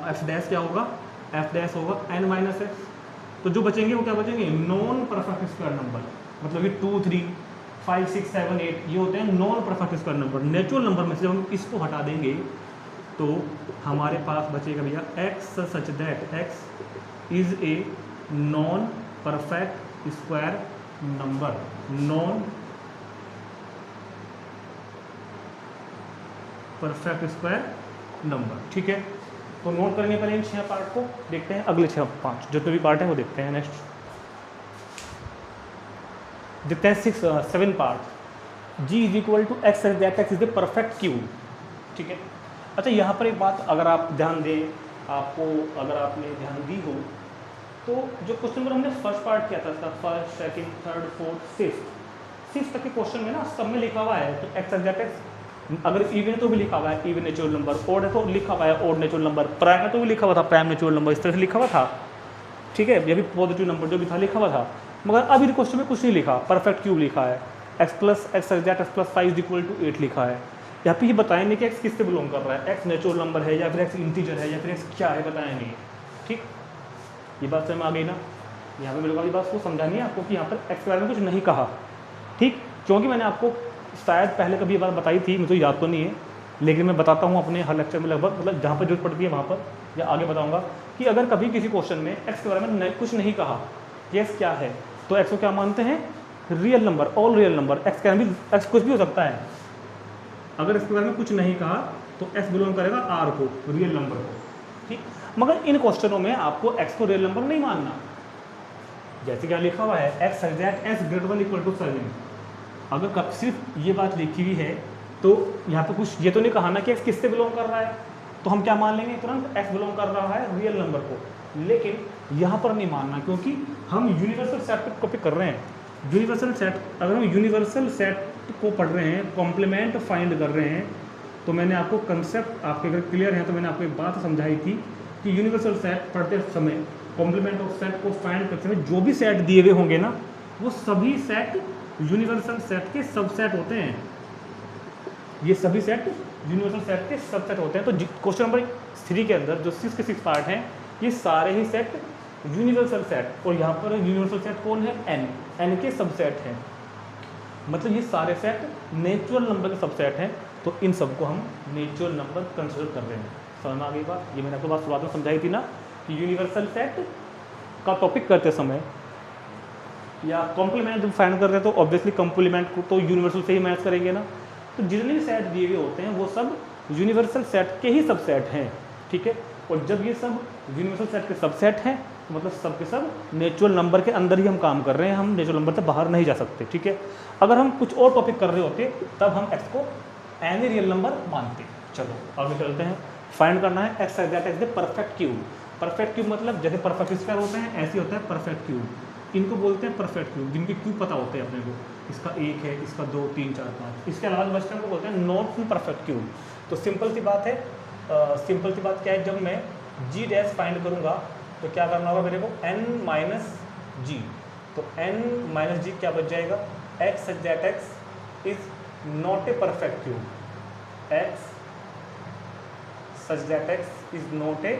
एफ डैश क्या होगा, एफ डैश होगा n माइनस एक्स। तो जो बचेंगे वो क्या बचेंगे, नॉन परफेक्ट स्क्वायर नंबर। मतलब ये 2, 3, 5, 6, 7, 8 ये होते हैं non perfect square number. Natural number में से जब हम इसको हटा देंगे तो हमारे पास बचेगा भैया x such that X is a non perfect square number. Non perfect square number, ठीक है। तो नोट करने पर इन 6 पार्ट को देखते हैं, अगले 5 जितने भी पार्ट हैं वो देखते हैं। नेक्स्ट देखते हैं 7 part. G is equal to X such that X is the perfect cube, ठीक है। अच्छा यहाँ पर एक बात अगर आप ध्यान दें, आपको अगर आपने ध्यान दी हो तो जो क्वेश्चन पर हमने फर्स्ट पार्ट किया था, first, second, third, fourth, fifth तक के क्वेश्चन में ना सब में लिखा हुआ है कि एक्स सच दैट एक्स, अगर इवन है तो भी लिखा हुआ है इवन नेचुरल नंबर, ओड है तो लिखा हुआ है ओड नेचुरल नंबर, प्राइम है तो भी लिखा हुआ था प्राइम नेचुरल नंबर, इस तरह से लिखा हुआ था, ठीक है। ये भी पॉजिटिव नंबर जो भी था लिखा हुआ था। मगर अभी क्वेश्चन में कुछ नहीं लिखा, परफेक्ट क्यूब लिखा है, X plus X such that X plus 5 is equal to 8 लिखा है। यहाँ पे ये बताएं नहीं कि एक्स किससे बिलोंग कर रहा है, एक्स नेचुरल नंबर है या फिर एक्स इंटीजर है या फिर एक्स क्या है, बताया नहीं, ठीक। ये बात समझ में आ गई ना। यहाँ पे मेरे को अभी बात को समझानी है आपको कि यहाँ पर एक्स के बारे में कुछ नहीं कहा, ठीक। क्योंकि मैंने आपको शायद पहले कभी ये बात बताई थी, मुझे याद तो नहीं है, लेकिन मैं बताता हूँ अपने हर लेक्चर में लगभग, मतलब जहाँ पर जरूरत पड़ती है वहाँ पर या आगे बताऊँगा कि अगर कभी किसी क्वेश्चन में एक्स के बारे में कुछ नहीं कहा कि एक्स क्या है, तो एक्स को क्या मानते हैं, real number, all real number. X can be, x कुछ भी हो सकता है। अगर इसके बारे में कुछ नहीं कहा तो एक्स बिलोंग करेगा आर को, रियल नंबर को, ठीक। मगर इन क्वेश्चनों में आपको एक्स को रियल नंबर नहीं मानना। जैसे क्या लिखा हुआ है, X such that X greater than equal to 7। अगर सिर्फ ये बात लिखी हुई है तो यहाँ पे कुछ ये तो नहीं कहा ना कि एक्स किससे बिलोंग कर रहा है, तो हम क्या मान लेंगे तुरंत, एक्स बिलोंग कर रहा है रियल नंबर को। लेकिन यहाँ पर नहीं मानना, क्योंकि हम यूनिवर्सल सेट को कॉपी कर रहे हैं। यूनिवर्सल सेट, अगर हम यूनिवर्सल सेट को पढ़ रहे हैं, कॉम्प्लीमेंट फाइंड कर रहे हैं, तो मैंने आपको कंसेप्ट, आपके अगर क्लियर है तो मैंने आपको एक बात समझाई थी कि यूनिवर्सल सेट पढ़ते समय, कॉम्प्लीमेंट ऑफ सेट को फाइंड करते समय जो भी सेट दिए हुए होंगे ना, वो सभी सेट यूनिवर्सल सेट के सबसेट होते हैं। ये सभी सेट यूनिवर्सल सेट के सबसेट होते हैं। तो क्वेश्चन नंबर 3 के अंदर जो 6 के 6 पार्ट हैं, ये सारे ही सेट यूनिवर्सल सेट, और यहाँ पर यूनिवर्सल सेट कौन है, एन के सबसेट हैं। मतलब ये सारे सेट नेचुरल नंबर के सबसेट हैं, तो इन सबको हम नेचुरल नंबर कंसिडर कर रहे हैं। समझ में आ गई बात। ये मैंने आपको बात शुरुआत में समझाई थी ना कि यूनिवर्सल सेट का टॉपिक करते समय या कॉम्प्लीमेंट जब फाइंड करते हैं तो ऑब्वियसली कॉम्प्लीमेंट को तो यूनिवर्सल से ही मैच करेंगे ना। तो जितने भी सेट दिए हुए होते हैं वो सब यूनिवर्सल सेट के ही सबसेट हैं, ठीक है। और जब ये सब यूनिवर्सल सेट के सबसेट हैं तो मतलब सब के सब नेचुरल नंबर के अंदर ही हम काम कर रहे हैं, हम नेचुरल नंबर से बाहर नहीं जा सकते, ठीक है। अगर हम कुछ और टॉपिक कर रहे होते तब हम एक्स को एनी रियल नंबर मानते। चलो आगे चलते हैं। फाइंड करना है X such that x the perfect cube. Perfect cube मतलब जैसे परफेक्ट स्क्वायर होते हैं ऐसे होता है परफेक्ट क्यूब। इनको बोलते हैं परफेक्ट क्यूब, जिनके क्यूब पता होते हैं अपने को, इसका 1 है, इसका 2, 3, 4, 5। इसके अलावा बचते हैं को बोलते हैं नॉट परफेक्ट क्यूब। तो सिंपल सी बात है, सिंपल सी बात क्या है, जब मैं जी डैश फाइंड करूँगा तो क्या करना होगा मेरे को, n माइनस जी। तो n माइनस जी क्या बच जाएगा, x such that X is not a perfect cube. X such that X is not a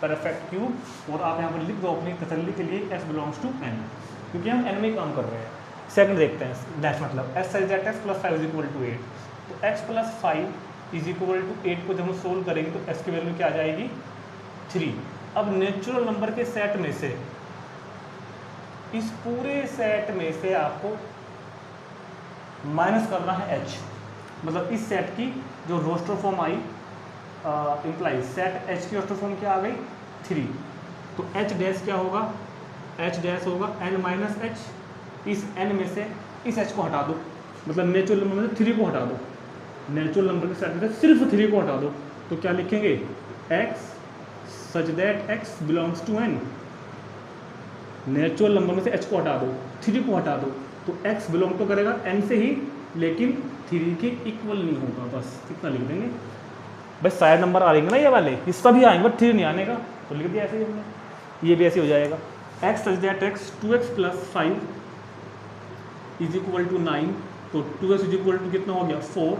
perfect cube. और आप यहाँ पर लिख दो अपनी तसल्ली के लिए x बिलोंग्स टू n, क्योंकि हम n में ही काम कर रहे हैं। सेकंड देखते हैं, डैश मतलब x such that X plus 5 is equal to 8। तो x plus 5 is equal to 8 को जब हम सोल्व करेंगे तो x की वैल्यू क्या आ जाएगी, 3। अब नेचुरल नंबर के सेट में से, इस पूरे सेट में से आपको माइनस करना है h। मतलब इस सेट की जो roster form I implies set h की रोस्टर फॉर्म क्या आ गई, 3। तो h डैश क्या होगा, h डैश होगा n माइनस h। इस n में से इस h को हटा दो, मतलब नेचुरल नंबर में से 3 को हटा दो। नेचुरल नंबर के सेट में से सिर्फ 3 को हटा दो, तो क्या लिखेंगे, x such that x belongs to n। Natural number में से h को हटा दो, 3 को हटा दो, तो x बिलोंग तो करेगा n से ही, लेकिन 3 के इक्वल नहीं होगा, बस इतना लिख देंगे। भाई सारे नंबर आ रहेंगे ना ये वाले, ये सभी आएंगे बट 3 नहीं आने का, तो लिख दिया ऐसे ही हमने, ये भी ऐसे हो जाएगा। X such that x 2x + 5 = 9, तो 2x = कितना हो गया 4,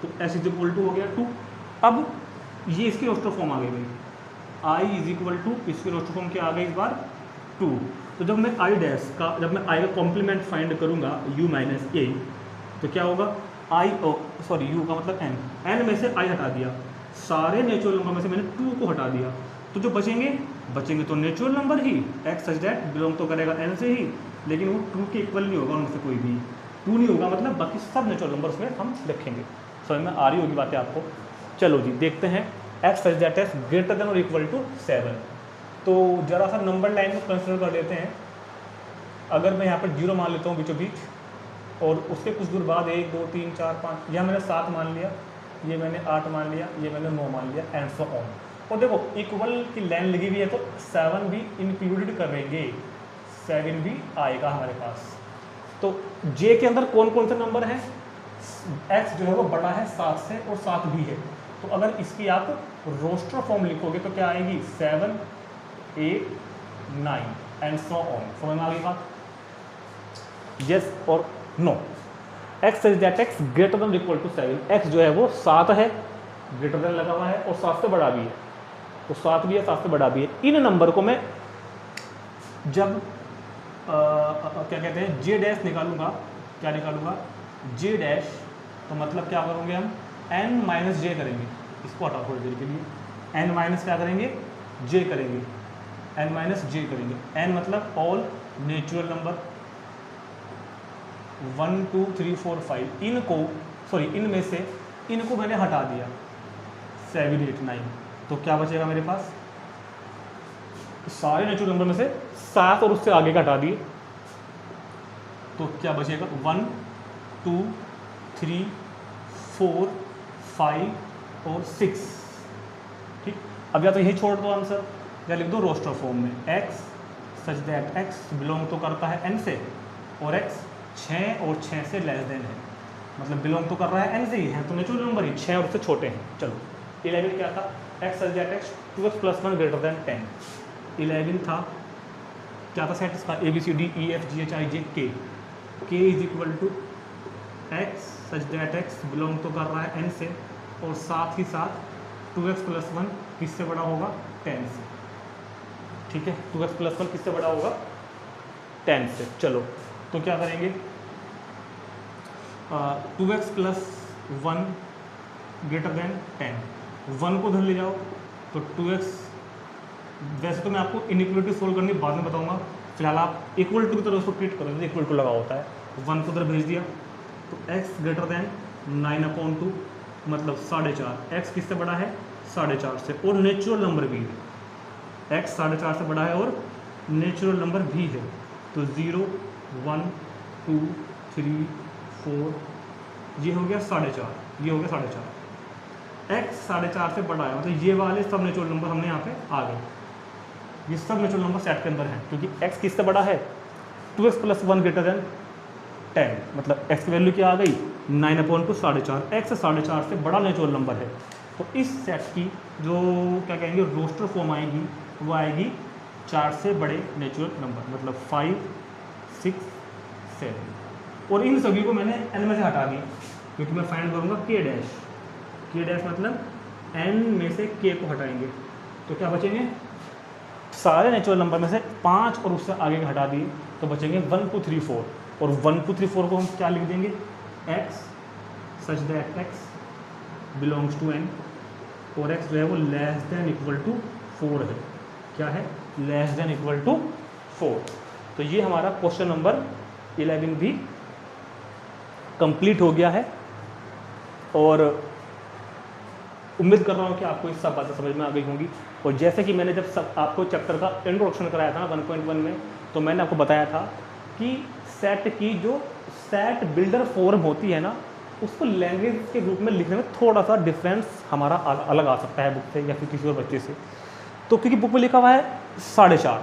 तो s = हो गया 2। अब ये इसकी रोस्टर फॉर्म आ गई भाई, i = इसकी रोस्टर फॉर्म क्या आ गई इस बार 2। तो जब मैं i डैश का, जब मैं i का कॉम्प्लीमेंट फाइंड करूँगा u - a, तो क्या होगा u का मतलब n में से i हटा दिया, सारे नेचुरल नंबर में से मैंने 2 को हटा दिया, तो जो बचेंगे तो natural number he, x such that belong तो करेगा n से ही, लेकिन वो 2 के इक्वल नहीं होगा, उनमें से कोई भी 2 नहीं होगा, मतलब बाकी सब नेचुरल नंबर उसमें हम लिखेंगे। समझ में आ रही होगी बातें आपको। चलो जी देखते हैं, x such that X greater then और इक्वल टू 7। तो जरा सा नंबर लाइन को कंसिडर कर लेते हैं। अगर मैं यहाँ पर 0 मान लेता हूँ बीचों बीच, और उसके कुछ दूर बाद 1 2 3 4 5, यहाँ मैंने 7 मान लिया, ये मैंने 8 मान लिया, ये मैंने 9 मान लिया, एंड सो ऑन। और देखो इक्वल की लाइन लगी हुई है, तो 7 भी इंक्लूडेड करेंगे, 7 भी आएगा हमारे पास। तो जे के अंदर कौन कौन से नंबर हैं, एक्स जो है वो बड़ा है 7 से, और 7 भी है, तो अगर इसकी आप रोस्टर फॉर्म लिखोगे तो क्या आएगी 7 8 9 एंड सो ऑन। समझ में आ गई बात? यस और no. X such that X greater than equal to 7, X जो है वो 7 है, ग्रेटर देन लगा हुआ है, और 7 से बड़ा भी है, तो 7 भी है 7 से बड़ा भी है। इन नंबर को मैं जब क्या कहते हैं जे डैश निकालूंगा, क्या निकालूंगा जे डैश, तो मतलब क्या करोगे हम n माइनस जे करेंगे, इसको हटाओ थोड़ी देर के लिए, n माइनस क्या करेंगे जे करेंगे, n माइनस जे करेंगे, n मतलब ऑल नेचुरल नंबर 1 2 3 4 5, इनमें से इनको मैंने हटा दिया 7 8 9, तो क्या बचेगा मेरे पास, सारे नेचुरल नंबर में से 7 और उससे आगे का हटा दिए, तो क्या बचेगा 1 2 3 4 5 और 6। ठीक, अब या तो यही छोड़ दो आंसर, या लिख दो रोस्टर फॉर्म में, x such that x belong तो करता है n से, और x 6 और 6 से लेस देन है, मतलब बिलोंग तो कर रहा है n से ही है, तो नेचुरल नंबर ही 6 और उससे छोटे हैं। चलो 11 क्या था, x such that x 2x + 1 greater than 10। 11 था, क्या था सेट इसका ABCDEFGHIJK, k = x such that x belong तो कर रहा है n से, और साथ ही साथ 2x + 1 किससे बड़ा होगा 10 से। ठीक है, 2x + 1 किससे बड़ा होगा 10 से। चलो तो क्या करेंगे 2x + 1 ग्रेटर देन 10, 1 को धर ले जाओ, तो 2x, वैसे तो मैं आपको इनइक्वलिटी सोल्व करनी बाद में बताऊंगा, फिलहाल आप इक्वल टू की तरह उसको ट्रीट करो, इक्वल टू लगा होता है, 1 को उधर भेज दिया, तो x ग्रेटर देन 9/2 मतलब 4.5, x किससे बड़ा है 4.5 से, और नेचुरल नंबर भी है, x 4.5 से बड़ा है और नेचुरल नंबर भी है, तो 0 1 2 3 4, ये हो गया 4.5, ये हो गया 4.5, x 4.5 से बड़ा है, मतलब ये वाले सब नेचुरल नंबर हमने यहाँ पे आ गए, ये सब नेचुरल नंबर सेट के अंदर हैं, क्योंकि x किससे बड़ा है 2x + 1 ग्रेटर देन 10, मतलब x की वैल्यू क्या आ गई 9/2 4.5, x 4.5 से बड़ा नेचुरल नंबर है, तो इस सेट की जो क्या कहेंगे रोस्टर फॉर्म आएगी, वो आएगी 4 से बड़े नेचुरल नंबर, मतलब 5 6 7, और इन सभी को मैंने n में से हटा दी, क्योंकि मैं फाइंड करूँगा k डैश मतलब n में से k को हटाएंगे, तो क्या बचेंगे सारे नेचुरल नंबर में से 5 और उससे आगे के हटा दिए, तो बचेंगे 1 2 3 4, और 1 2 3 4 को हम क्या लिख देंगे x such that x belongs to n, और x जो है वो लेस देन इक्वल टू 4 है, क्या है लेस देन इक्वल टू 4। तो ये हमारा क्वेश्चन नंबर 11 भी कंप्लीट हो गया है, और उम्मीद कर रहा हूँ कि आपको इस सब बातें समझ में आ गई होंगी। और जैसे कि मैंने जब सब आपको चैप्टर का इंट्रोडक्शन कराया था ना 1.1 में, तो मैंने आपको बताया था कि सेट की जो सेट बिल्डर फॉर्म होती है ना, उसको लैंग्वेज के रूप में लिखने में थोड़ा सा डिफरेंस हमारा अलग आ सकता है बुक से या फिर किसी और बच्चे से। तो क्योंकि बुक में लिखा हुआ है 4.5,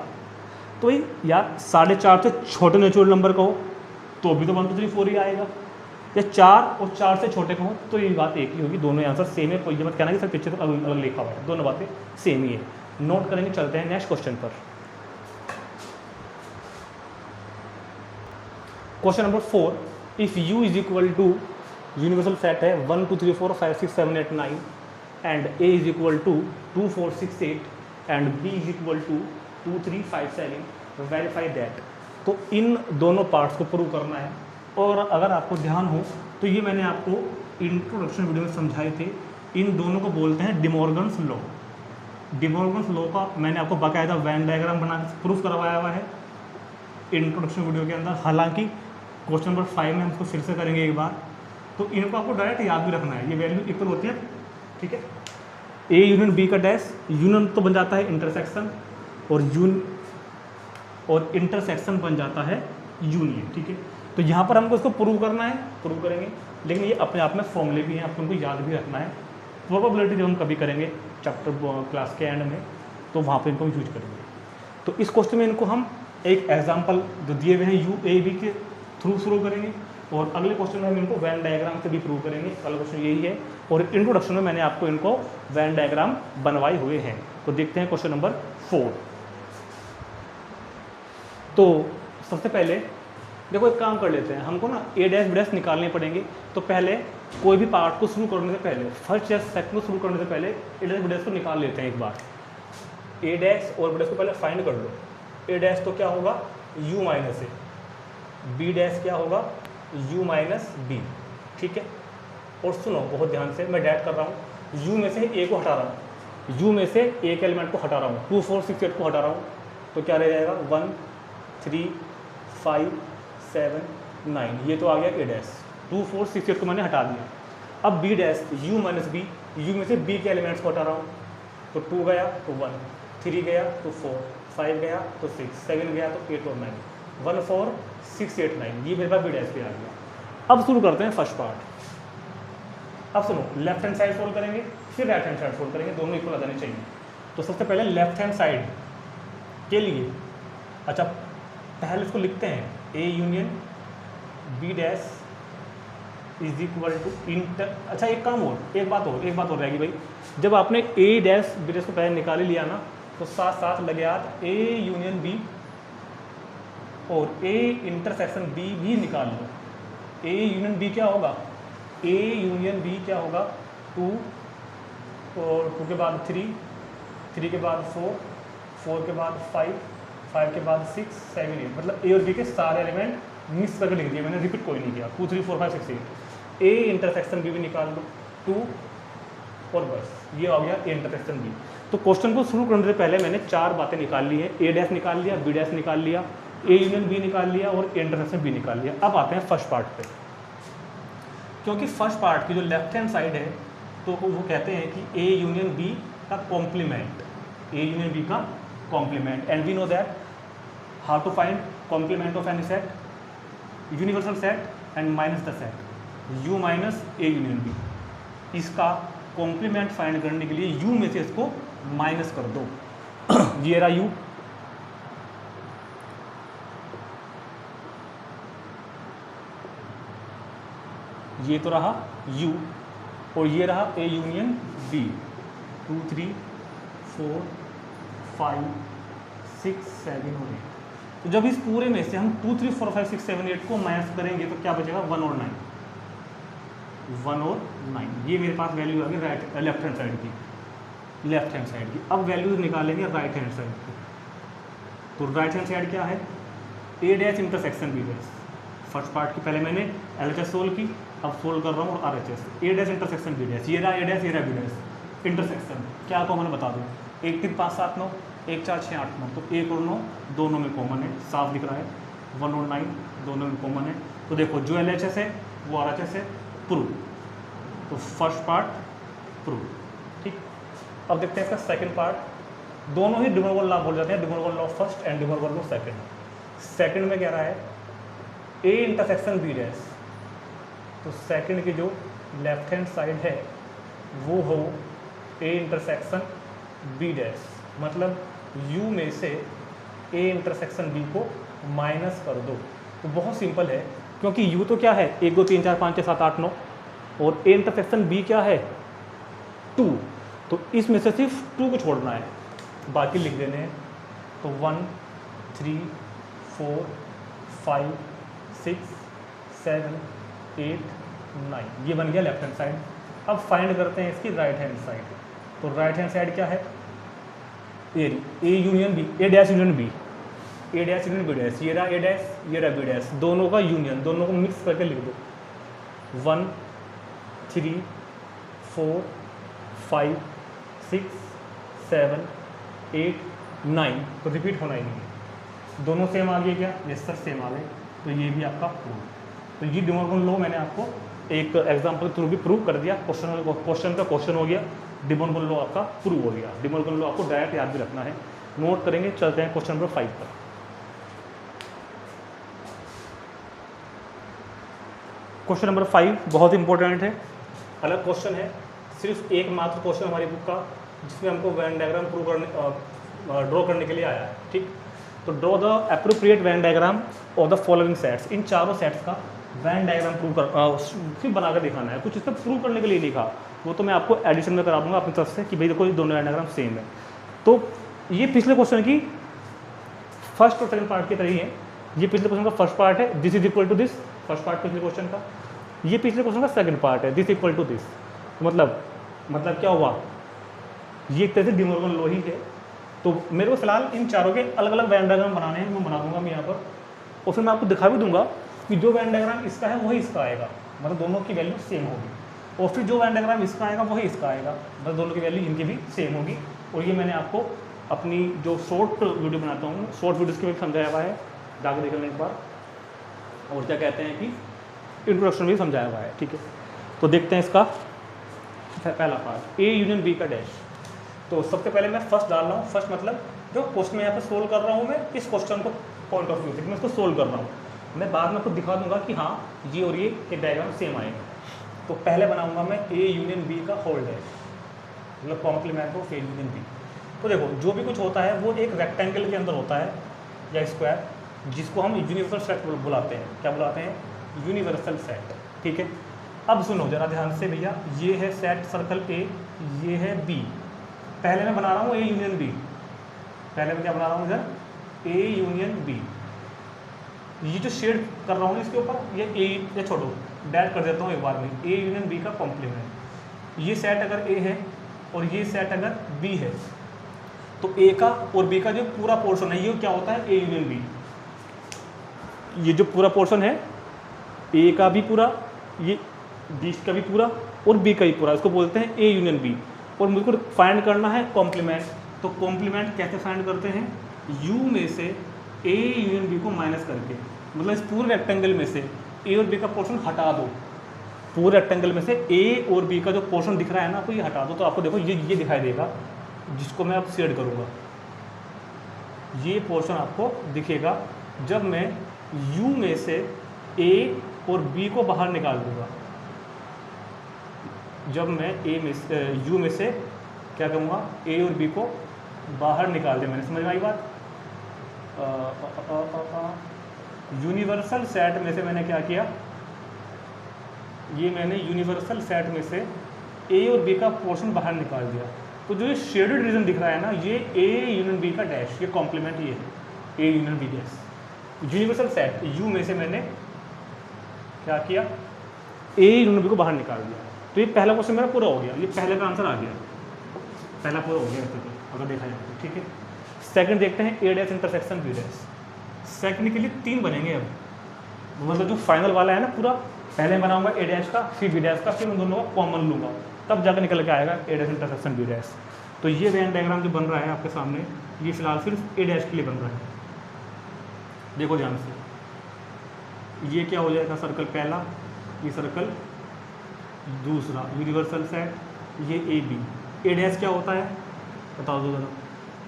तो यार 4.5 से छोटे नेचुरल नंबर का हो तो भी तो 1 2 3 4 ही आएगा, या 4 और 4 से छोटे को हो तो ये बात एक ही होगी, दोनों आंसर सेम है। कोई ये मत कहना कि सर पीछे तो अलग अलग लिखा हुआ है, दोनों बातें सेम ही है। नोट करेंगे, चलते हैं नेक्स्ट क्वेश्चन पर। Question number 4, if u is equal to universal set है 1 2 3 4 5 6 7 8 9 and a is equal to 2 4 6 8 and b is equal to 2 3 5 7, verify that. तो इन दोनों पार्ट्स को प्रूव करना है। और अगर आपको ध्यान हो तो ये मैंने आपको इंट्रोडक्शन वीडियो में समझाए थे, इन दोनों को बोलते हैं डिमॉर्गन्स लॉ। डिमॉर्गन्स लॉ का मैंने आपको बाकायदा वेन डायग्राम बना के प्रूफ करवाया हुआ है इंट्रोडक्शन वीडियो के अंदर। हालांकि क्वेश्चन नंबर 5 में हम इसको फिर से करेंगे एक बार, तो इनको आपको डायरेक्ट याद भी रखना है। ये वैल्यू इक्वल होती है, ठीक है। ए यूनियन बी का डैश, यूनियन तो बन जाता है इंटरसेक्शन, और इंटरसेक्शन बन जाता है यूनियन, ठीक है। तो यहाँ पर हमको इसको प्रूव करना है, प्रूव करेंगे, लेकिन ये अपने आप में फॉर्मूले भी हैं, आपको उनको याद भी रखना है। प्रोबेबिलिटी जब हम कभी करेंगे चैप्टर क्लास के एंड में, तो वहाँ पे इनको हम यूज करेंगे। तो इस क्वेश्चन में इनको हम एक एग्जांपल जो दिए हुए हैं यू ए बी के थ्रू शुरू करेंगे, और अगले क्वेश्चन में हम इनको वेन डायग्राम से भी प्रूव करेंगे। अगला क्वेश्चन यही है, और इंट्रोडक्शन में मैंने आपको इनको वेन डायग्राम बनवाए हुए हैं। तो देखते हैं क्वेश्चन नंबर 4। तो सबसे पहले देखो एक काम कर लेते हैं, हमको ना ए डैश बी डैश निकालने पड़ेंगे। तो पहले कोई भी पार्ट को शुरू करने से पहले, फर्स्ट या सेकंड को शुरू करने से पहले ए डैश बी डैश को निकाल लेते हैं एक बार। ए डैश और बी डैश को पहले फाइंड कर लो। ए डैश तो क्या होगा u माइनस ए, बी डैश क्या होगा u माइनस बी, ठीक है। और सुनो बहुत ध्यान से, मैं डैट कर रहा हूँ, u में से ए को हटा रहा हूँ, u में से एक एलिमेंट को हटा रहा हूँ, 2 4 6 8 को हटा रहा हूँ, तो क्या रह जाएगा 1 3 5 7 9, ये तो आ गया ए डैश। 2 4 6 8 को मैंने हटा दिया। अब B dash u minus B, u में से b के एलिमेंट्स को हटा रहा हूँ, तो 2 गया तो 1, 3 गया तो 4, 5 गया तो 6, 7 गया तो 8 और 9, 1 4 6 8 9, ये मेरे पास बी डैश पे आ गया। अब शुरू करते हैं फर्स्ट पार्ट। अब सुनो, लेफ्ट हैंड साइड सोल्व करेंगे, फिर राइट हैंड साइड सोल्व करेंगे, दोनों इक्वल आ जाने चाहिए। तो सबसे पहले लेफ्ट हैंड साइड के लिए, अच्छा पहले इसको लिखते हैं A union B dash is equal to inter. अच्छा एक काम और, एक बात और रहेगी भाई, जब आपने ए डैश बी डैश को पहले निकाल लिया ना, तो साथ साथ लगे हाथ ए यूनियन बी और ए इंटरसेक्शन बी भी निकाल लो। ए यूनियन बी क्या होगा, ए यूनियन बी क्या होगा 2 और 2 के बाद 3, 3 के बाद 4, 4 के बाद 5, 5 के बाद 6 7 8, मतलब ए और बी के सारे एलिमेंट मिक्स करके लिख दिए मैंने, रिपीट कोई नहीं किया। 2 3 4 5 6 8, ए इंटरसेक्शन बी भी निकाल लो 2, और बस ये हो गया ए इंटरसेक्शन बी। तो क्वेश्चन को शुरू करने से पहले मैंने 4 बातें निकाल ली हैं, ए डैश निकाल लिया, बी डैश निकाल लिया, ए यूनियन बी निकाल लिया और ए इंटरसेक्शन बी निकाल लिया। अब आते हैं फर्स्ट पार्ट पे, क्योंकि फर्स्ट पार्ट की जो लेफ्ट हैंड साइड है, तो वो कहते हैं कि ए यूनियन बी का कॉम्प्लीमेंट, ए यूनियन बी का complement, and we know that how to find complement of any set, universal set and minus the set U minus A union B. इसका कॉम्प्लीमेंट फाइंड करने के लिए u में से इसको माइनस कर दो। ये रहा u, ये तो रहा u, और ये रहा a यूनियन b। 2 3 4 5 6 7 और 8। तो जब इस पूरे में से हम 2 3 4 5 6 7 8 को माइनस करेंगे तो क्या बचेगा 1 और 9, 1 और 9। ये मेरे पास वैल्यू आ गई राइट लेफ्ट हैंड साइड की, लेफ्ट हैंड साइड की। अब वैल्यूज निकालेंगे राइट हैंड साइड की। तो राइट हैंड साइड क्या है, A dash intersection B dash. First part की पहले मैंने एलएचएस सोल्व की, अब सोल्व कर रहा हूँ और आरएचएस। ए डैश इंटरसेक्शन बी डैश, ये रहा ए डैश, ये रहा बी डैश। इंटरसेक्शन क्या कॉमन बता दो, 1 3 5 7 9, 1 4 6 8 9, तो 1 और 9 दोनों में कॉमन है, साफ दिख रहा है। 1 और 9 दोनों में कॉमन है। तो देखो जो एलएचएस है वो आरएचएस है, प्रूव। तो फर्स्ट पार्ट प्रूव, ठीक। अब देखते हैं इसका सेकंड पार्ट। दोनों ही डिमोर्गन लॉ बोल जाते हैं, De Morgan law first and De Morgan law second. Second में क्या रहा है, ए इंटरसेक्शन बी डैश। तो सेकंड की जो लेफ्ट हैंड साइड है वो हो ए इंटरसेक्शन बी डैश, मतलब u में से ए इंटरसेक्शन b को माइनस कर दो। तो बहुत सिंपल है, क्योंकि U तो क्या है 1 2 3 4 5 6 7 8 9 और A इंटरसेक्शन B क्या है 2, तो इसमें से सिर्फ 2 को छोड़ना है, बाकी लिख देने हैं। तो 1 3 4 5 6 7 8 9 ये बन गया लेफ्ट हैंड साइड। अब फाइंड करते हैं इसकी राइट हैंड साइड। तो राइट हैंड साइड क्या है A union B, A dash union B, A dash union B dash, ये रहा ए डैश, ये रहा बी डैश, दोनों का यूनियन, दोनों को मिक्स करके लिख दो 1 3 4 5 6 7 8 9, तो रिपीट होना ही नहीं है। दोनों सेम आ गए क्या? ये सर सेम आ गए, तो ये भी आपका प्रूव। तो ये डी मॉर्गन लॉ मैंने आपको एक एग्जाम्पल थ्रू भी प्रूव कर दिया। क्वेश्चन का क्वेश्चन हो गया, डी मॉर्गन लॉ आपका प्रूव हो गया। डी मॉर्गन लॉ आपको डायरेक्ट याद भी रखना है, नोट करेंगे। चलते हैं क्वेश्चन नंबर 5 पर। क्वेश्चन नंबर 5 बहुत इंपॉर्टेंट है, अलग क्वेश्चन है, सिर्फ एक मात्र क्वेश्चन हमारी बुक का जिसमें हमको वेन डायग्राम प्रूव करने ड्रॉ करने के लिए आया है। ठीक, तो draw the appropriate Venn diagram of the following sets. इन चारों सेट्स का वेन डायग्राम प्रूव कर सिर्फ बनाकर दिखाना है, कुछ इसका प्रूव करने के लिए लिखा, वो तो मैं आपको एडिशन में करा दूंगा अपनी तरफ से कि भाई देखो ये दोनों वेन डायग्राम सेम है। तो ये पिछले क्वेश्चन की फर्स्ट और सेकंड पार्ट की तरह ही है। ये पिछले क्वेश्चन का फर्स्ट पार्ट है, this is equal to this, first part पिछले क्वेश्चन का। ये पिछले क्वेश्चन का सेकंड पार्ट है, दिस इक्वल टू दिस। मतलब क्या हुआ, ये एक तरह से डी मॉर्गन लॉ ही है। तो मेरे को फिलहाल इन चारों के अलग अलग वेन डायग्राम बनाने हैं, मैं बना दूंगा मैं यहाँ पर, और फिर मैं आपको दिखा भी दूंगा कि जो वेन डायग्राम इसका है वही इसका आएगा, मतलब दोनों की वैल्यू सेम होगी। और फिर जो वेन डायग्राम इसका आएगा वही इसका आएगा, मतलब दोनों की वैल्यू इनकी भी सेम होगी। और ये मैंने आपको अपनी जो शॉर्ट वीडियो बनाता हूँ, शॉर्ट वीडियोज़ के भी समझाया हुआ है, जाकर देख लें एक बार। और क्या कहते हैं कि इंट्रोडक्शन भी समझाया हुआ है। ठीक है, तो देखते हैं इसका पहला पार्ट, ए यूनियन बी का डैश। तो सबसे पहले मैं फर्स्ट डाल रहा हूँ, फर्स्ट मतलब जो क्वेश्चन यहाँ पर सोल्व कर रहा हूँ मैं, इस क्वेश्चन को पॉइंट ऑफ व्यू से मैं इसको सोल्व कर रहा हूँ। मैं बाद में खुद दिखा दूंगा कि हाँ ये और ये डायग्राम सेम आएगा। तो पहले बनाऊंगा मैं ए यूनियन बी का होल डैश, मतलब complement of A union B. तो देखो जो भी कुछ होता है वो एक रेक्टेंगल के अंदर होता है या स्क्वायर, जिसको हम यूनिवर्सल सेट बुलाते हैं। क्या बुलाते हैं? Universal set. ठीक है, अब सुनो जरा ध्यान से भैया, ये है सेट सर्कल ए, ये है बी। पहले मैं बना रहा हूँ ए यूनियन बी, पहले मैं क्या बना रहा हूँ इधर, ए यूनियन बी। ये जो शेड कर रहा हूँ इसके ऊपर, ये छोड़ो, डैश कर देता हूँ एक बार में, ए यूनियन बी का कॉम्प्लीमेंट। ये सेट अगर ए है और ये सेट अगर बी है, तो ए का और बी का जो पूरा पोर्शन है ये क्या होता है? A union B. ये जो पूरा पोर्शन है ए का भी पूरा, ये बी का भी पूरा और बी का भी पूरा, इसको बोलते हैं ए यूनियन बी। और मुझको फाइंड करना है कॉम्प्लीमेंट। तो कॉम्प्लीमेंट कैसे फाइंड करते हैं? यू में से ए यूनियन बी को माइनस करके, मतलब इस पूरे रेक्टेंगल में से ए और बी का पोर्शन हटा दो। पूरे रेक्टेंगल में से ए और बी का जो पोर्शन दिख रहा है ना, आपको ये हटा दो, तो आपको देखो ये दिखाई देगा, जिसको मैं अब शेड करूँगा। ये पोर्शन आपको दिखेगा जब मैं यू में से ए और बी को बाहर निकाल दूंगा। जब मैं यू में से क्या कहूँगा, ए और बी को बाहर निकाल दिया मैंने, समझ में आई बात? यूनिवर्सल सेट में से मैंने क्या किया, ये मैंने यूनिवर्सल सेट में से ए और बी का पोर्शन बाहर निकाल दिया। तो जो ये शेडेड रीजन दिख रहा है ना, ये ए यूनियन बी का डैश, ये कॉम्प्लीमेंट ये है A union B dash. Universal set U में से मैंने क्या किया, ए यूनियन बी को बाहर निकाल दिया। तो ये पहला क्वेश्चन मेरा पूरा हो गया, ये पहले का आंसर आ गया, पहला पूरा हो गया तो अगर देखा जाए तो। ठीक है, सेकंड देखते हैं A dash intersection B dash. Second के लिए 3 बनेंगे अब, मतलब जो फाइनल वाला है ना पूरा, पहले बनाऊंगा ए डैश का, फिर बी डैश का, फिर उन दोनों का कॉमन लूँगा, तब जाकर निकल के आएगा ए डैश इंटरसेक्शन बी डैश। तो ये वेन डायग्राम जो बन रहा है आपके सामने, ये फिलहाल सिर्फ ए डैश के लिए बन रहा है। देखो ध्यान से, ये क्या हो जाएगा, सर्कल पहला, ये सर्कल दूसरा, यूनिवर्सल सेट, ये ए बी। ए डैश क्या होता है बता दो जरा?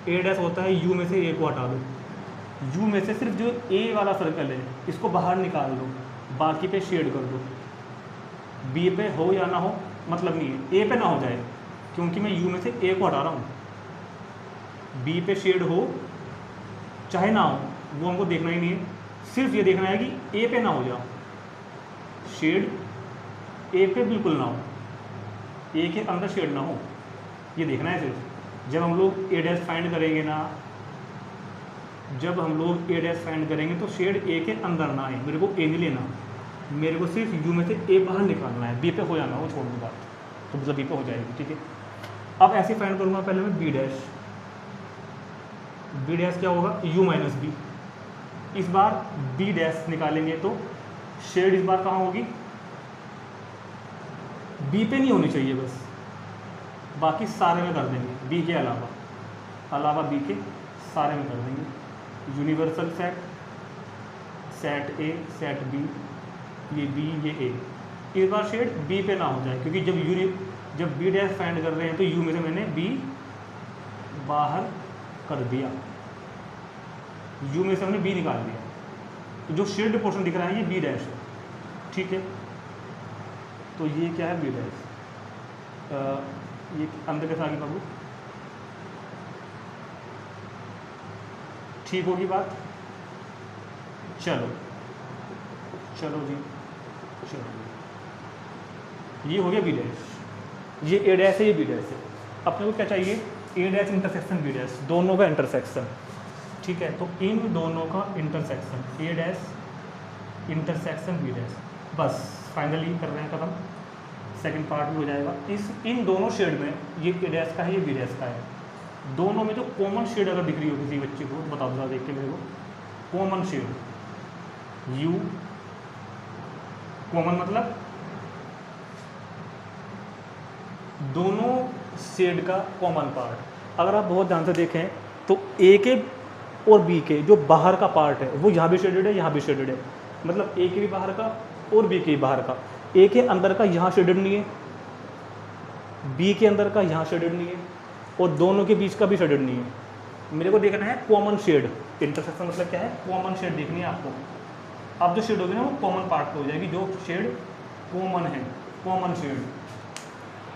ए डैश होता है यू में से ए को हटा दो, यू में से सिर्फ जो ए वाला सर्कल है इसको बाहर निकाल दो, बाकी पे शेड कर दो। बी पे हो या ना हो मतलब नहीं है, ए पे ना हो जाए क्योंकि मैं यू में से ए को हटा रहा हूँ। बी पे शेड हो चाहे ना हो वो हमको देखना ही नहीं है, सिर्फ ये देखना है कि ए पे ना हो जाओ। शेड ए पे बिल्कुल ना हो, ए के अंदर शेड ना हो, ये देखना है सिर्फ। जब हम लोग ए डैश फाइंड करेंगे ना, जब हम लोग ए डैश फाइंड करेंगे तो शेड ए के अंदर ना आए, मेरे को ए नहीं लेना, मेरे को सिर्फ यू में से ए बाहर निकालना है, बी पे हो जाना, वो छोड़ दो बात, तो मतलब बी पे हो जाएगी, ठीक है। अब ऐसे फाइंड करूँगा पहले मैं बी डैश, बी डैश क्या होगा, यू माइनस बी। इस बार बी डैश निकालेंगे तो शेड इस बार कहाँ होगी, बी पे नहीं होनी चाहिए बस, बाकी सारे में कर देंगे, बी के अलावा बी के सारे में कर देंगे। Universal set, set A, set B, ये बी ये ए, इस बार शेड बी पे ना हो जाए, क्योंकि जब बी डैश फाइंड कर रहे हैं तो यू में से मैंने बी बाहर कर दिया, यू में से हमने बी निकाल दिया, तो जो शेड पोर्शन दिख रहा है ये बी डैश है, ठीक है। तो ये क्या है, बी डैश, ये अंदर के साथ बाबू ठीक होगी बात। चलो जी, चलो, ये हो गया बी डैश, ये ए डैश है, ये बी डैश है। अपने को क्या चाहिए, ए डैश इंटरसेक्शन बी डैश, दोनों का इंटरसेक्शन, ठीक है। तो इन दोनों का intersection, A dash intersection B dash, बस फाइनली कर रहे हैं खत्म, सेकंड पार्ट भी हो जाएगा। इन दोनों शेड में, ये ए डैश का है, ये बी डैश का है, दोनों में जो कॉमन शेड अगर दिख रही हो किसी बच्चे को, बता देख के मेरे को, कॉमन शेड यू, कॉमन मतलब दोनों शेड का कॉमन पार्ट। अगर आप बहुत ध्यान से देखें तो ए के और बी के जो बाहर का पार्ट है वो यहाँ भी शेडेड है, यहाँ भी शेडेड है, मतलब ए के भी बाहर का और बी के भी बाहर का। ए के अंदर का यहाँ शेडेड नहीं है, बी के अंदर का यहाँ शेडेड नहीं है, और दोनों के बीच का भी शेडेड नहीं है। मेरे को देखना है कॉमन शेड, इंटरसेक्शन मतलब क्या है, कॉमन शेड देखनी है आपको। अब जो शेड होगी ना वो कॉमन पार्ट पे हो जाएगी, जो शेड कॉमन है, कॉमन शेड।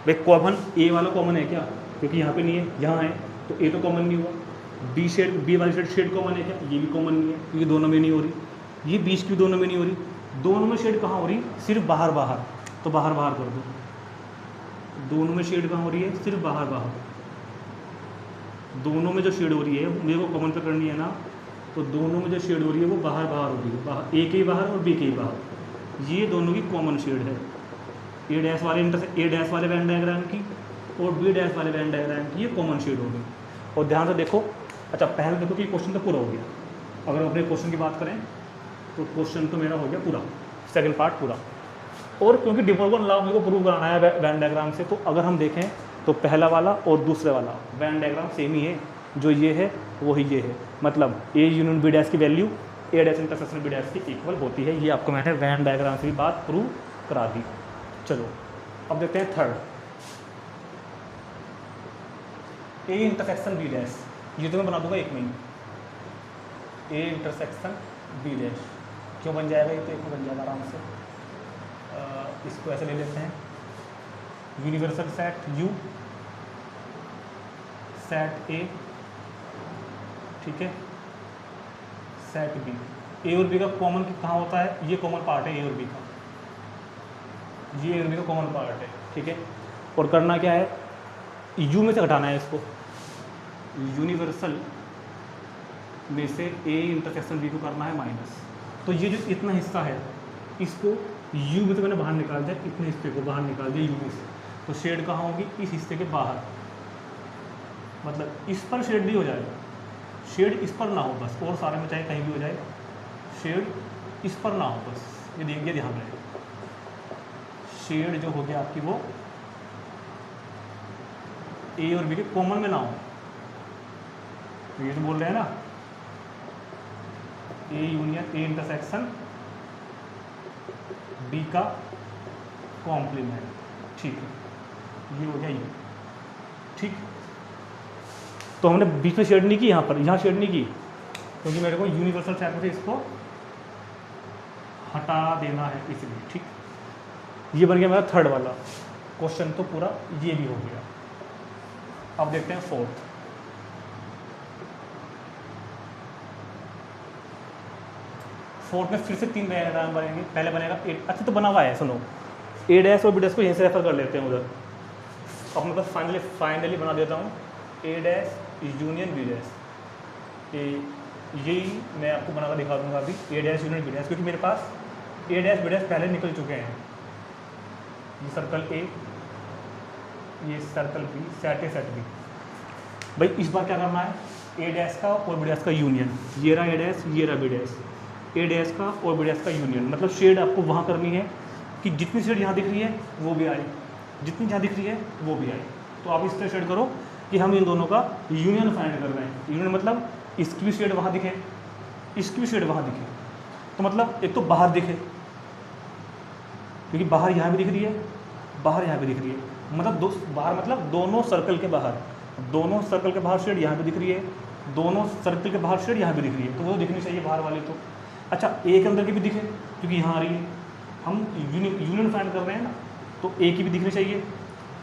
भाई कॉमन ए वाला कॉमन है क्या, क्योंकि यहाँ पे नहीं है, यहाँ है, तो ए तो कॉमन नहीं हुआ। बी शेड, बी वाली शेड कॉमन है क्या, ये भी कॉमन नहीं है, क्योंकि दोनों में नहीं हो रही। ये बीच की दोनों में नहीं हो रही, दोनों में शेड कहाँ हो रही, सिर्फ बाहर बाहर, तो बाहर बाहर कर दो। दोनों में शेड कहाँ हो रही है, सिर्फ बाहर बाहर। दोनों में जो शेड हो रही है मेरे को कॉमन पे करनी है ना, तो दोनों में जो शेड हो रही है वो बाहर बाहर हो रही है, बाहर, ए के ही बाहर और बी के ही बाहर, ये दोनों की कॉमन शेड है। ए डैश वाले वेन डायग्राम की और बी डैश वाले वेन डायग्राम की ये कॉमन शेड होगी। और ध्यान से देखो, अच्छा पहले देखो कि क्वेश्चन तो पूरा हो गया। अगर अपने क्वेश्चन की बात करें तो क्वेश्चन तो मेरा हो गया पूरा, सेकंड पार्ट पूरा। और क्योंकि डी मॉर्गन लॉ मेरे को प्रूव कराना है वेन डायग्राम से, तो अगर हम देखें तो पहला वाला और दूसरे वाला वेन डायग्राम सेम ही है, जो ये है वही ये है, मतलब ए यूनियन बी डैश की वैल्यू ए डैश इंटरसेक्शन बी डैश की इक्वल होती है। ये आपको मैंने वेन डायग्राम से भी बात प्रूव करा दी। चलो अब देखते हैं third, A intersection B dash, ये तो मैं बना दूंगा एक में ही, ए इंटरसेक्शन बी डैश क्यों बन जाएगा, ये तो एक में बन जाएगा आराम से। इसको ऐसे ले लेते हैं, यूनिवर्सल सेट यू, सेट ए, ठीक है, सेट बी। ए और बी का कॉमन कहाँ होता है, ये कॉमन पार्ट है ए और बी का, ये ए और बी का कॉमन पार्ट है, ठीक है। और करना क्या है, यू में से घटाना है इसको, यूनिवर्सल में से ए इंटरसेक्शन बी को करना है माइनस। तो ये जो इतना हिस्सा है इसको यू में से मैंने बाहर निकाल दिया, इतने हिस्से को बाहर निकाल दिया यू में से, तो शेड कहाँ होगी, इस हिस्से के बाहर, मतलब इस पर शेड नहीं हो जाएगा, शेड इस पर ना हो बस, और सारे में चाहे कहीं भी हो जाए, शेड इस पर ना हो बस, ये देखिए ध्यान रहे, शेड जो हो गया आपकी वो ए और बी के कॉमन में ना हो, तो ये तो बोल रहे हैं ना, A union A intersection B का कॉम्प्लीमेंट, ठीक है, ये हो गया ये, ठीक। तो हमने बीच में शेड नहीं की, यहाँ शेड नहीं की, क्योंकि मेरे को यूनिवर्सल सेट से इसको हटा देना है इसलिए, ठीक। ये बन गया मेरा थर्ड वाला क्वेश्चन, तो पूरा ये भी हो गया। अब देखते हैं फोर्थ, फोर्थ में फिर से 3 वेन डायग्राम बनेंगे। पहले बनेगा अच्छा तो बना हुआ है, सुनो, ए डैश और बी डैश को यहीं से रेफर कर लेते हैं उधर। अपने पास फाइनली बना देता हूँ A dash union B dash. यही मैं आपको बनाकर दिखा दूंगा अभी, A dash union B dash, क्योंकि मेरे पास ए डैश बी डैश पहले निकल चुके हैं। ये सर्कल ए, ये circle B, set A set B. भाई इस बार क्या करना है, ए डैश का और बी डैश का यूनियन, ये रहा ए डैश, ये रहा बी डैश, ए डैश का और बी डैश का यूनियन। मतलब शेड आपको वहाँ करनी है कि जितनी शेड यहाँ दिख रही है वो भी आए, जितनी यहाँ दिख रही है वो भी आए। तो आप इस तरह शेड करो कि हम इन दोनों का यूनियन फाइंड कर रहे हैं। यूनियन मतलब इसकी भी शेड वहाँ दिखे, इसकी भी शेड वहाँ दिखे, तो मतलब एक तो बाहर दिखे, क्योंकि बाहर यहाँ भी दिख रही है, बाहर यहाँ भी दिख रही है, मतलब बाहर मतलब दोनों सर्कल के बाहर, दोनों सर्कल के बाहर शेड यहाँ पे दिख रही है, दोनों सर्कल के बाहर शेड यहाँ पे दिख रही है, तो वो दिखनी चाहिए बाहर वाली। तो अच्छा ए के अंदर की भी दिखे, क्योंकि यहाँ आ रही है, हम यूनियन फाइंड कर रहे हैं ना, तो ए की भी दिखनी चाहिए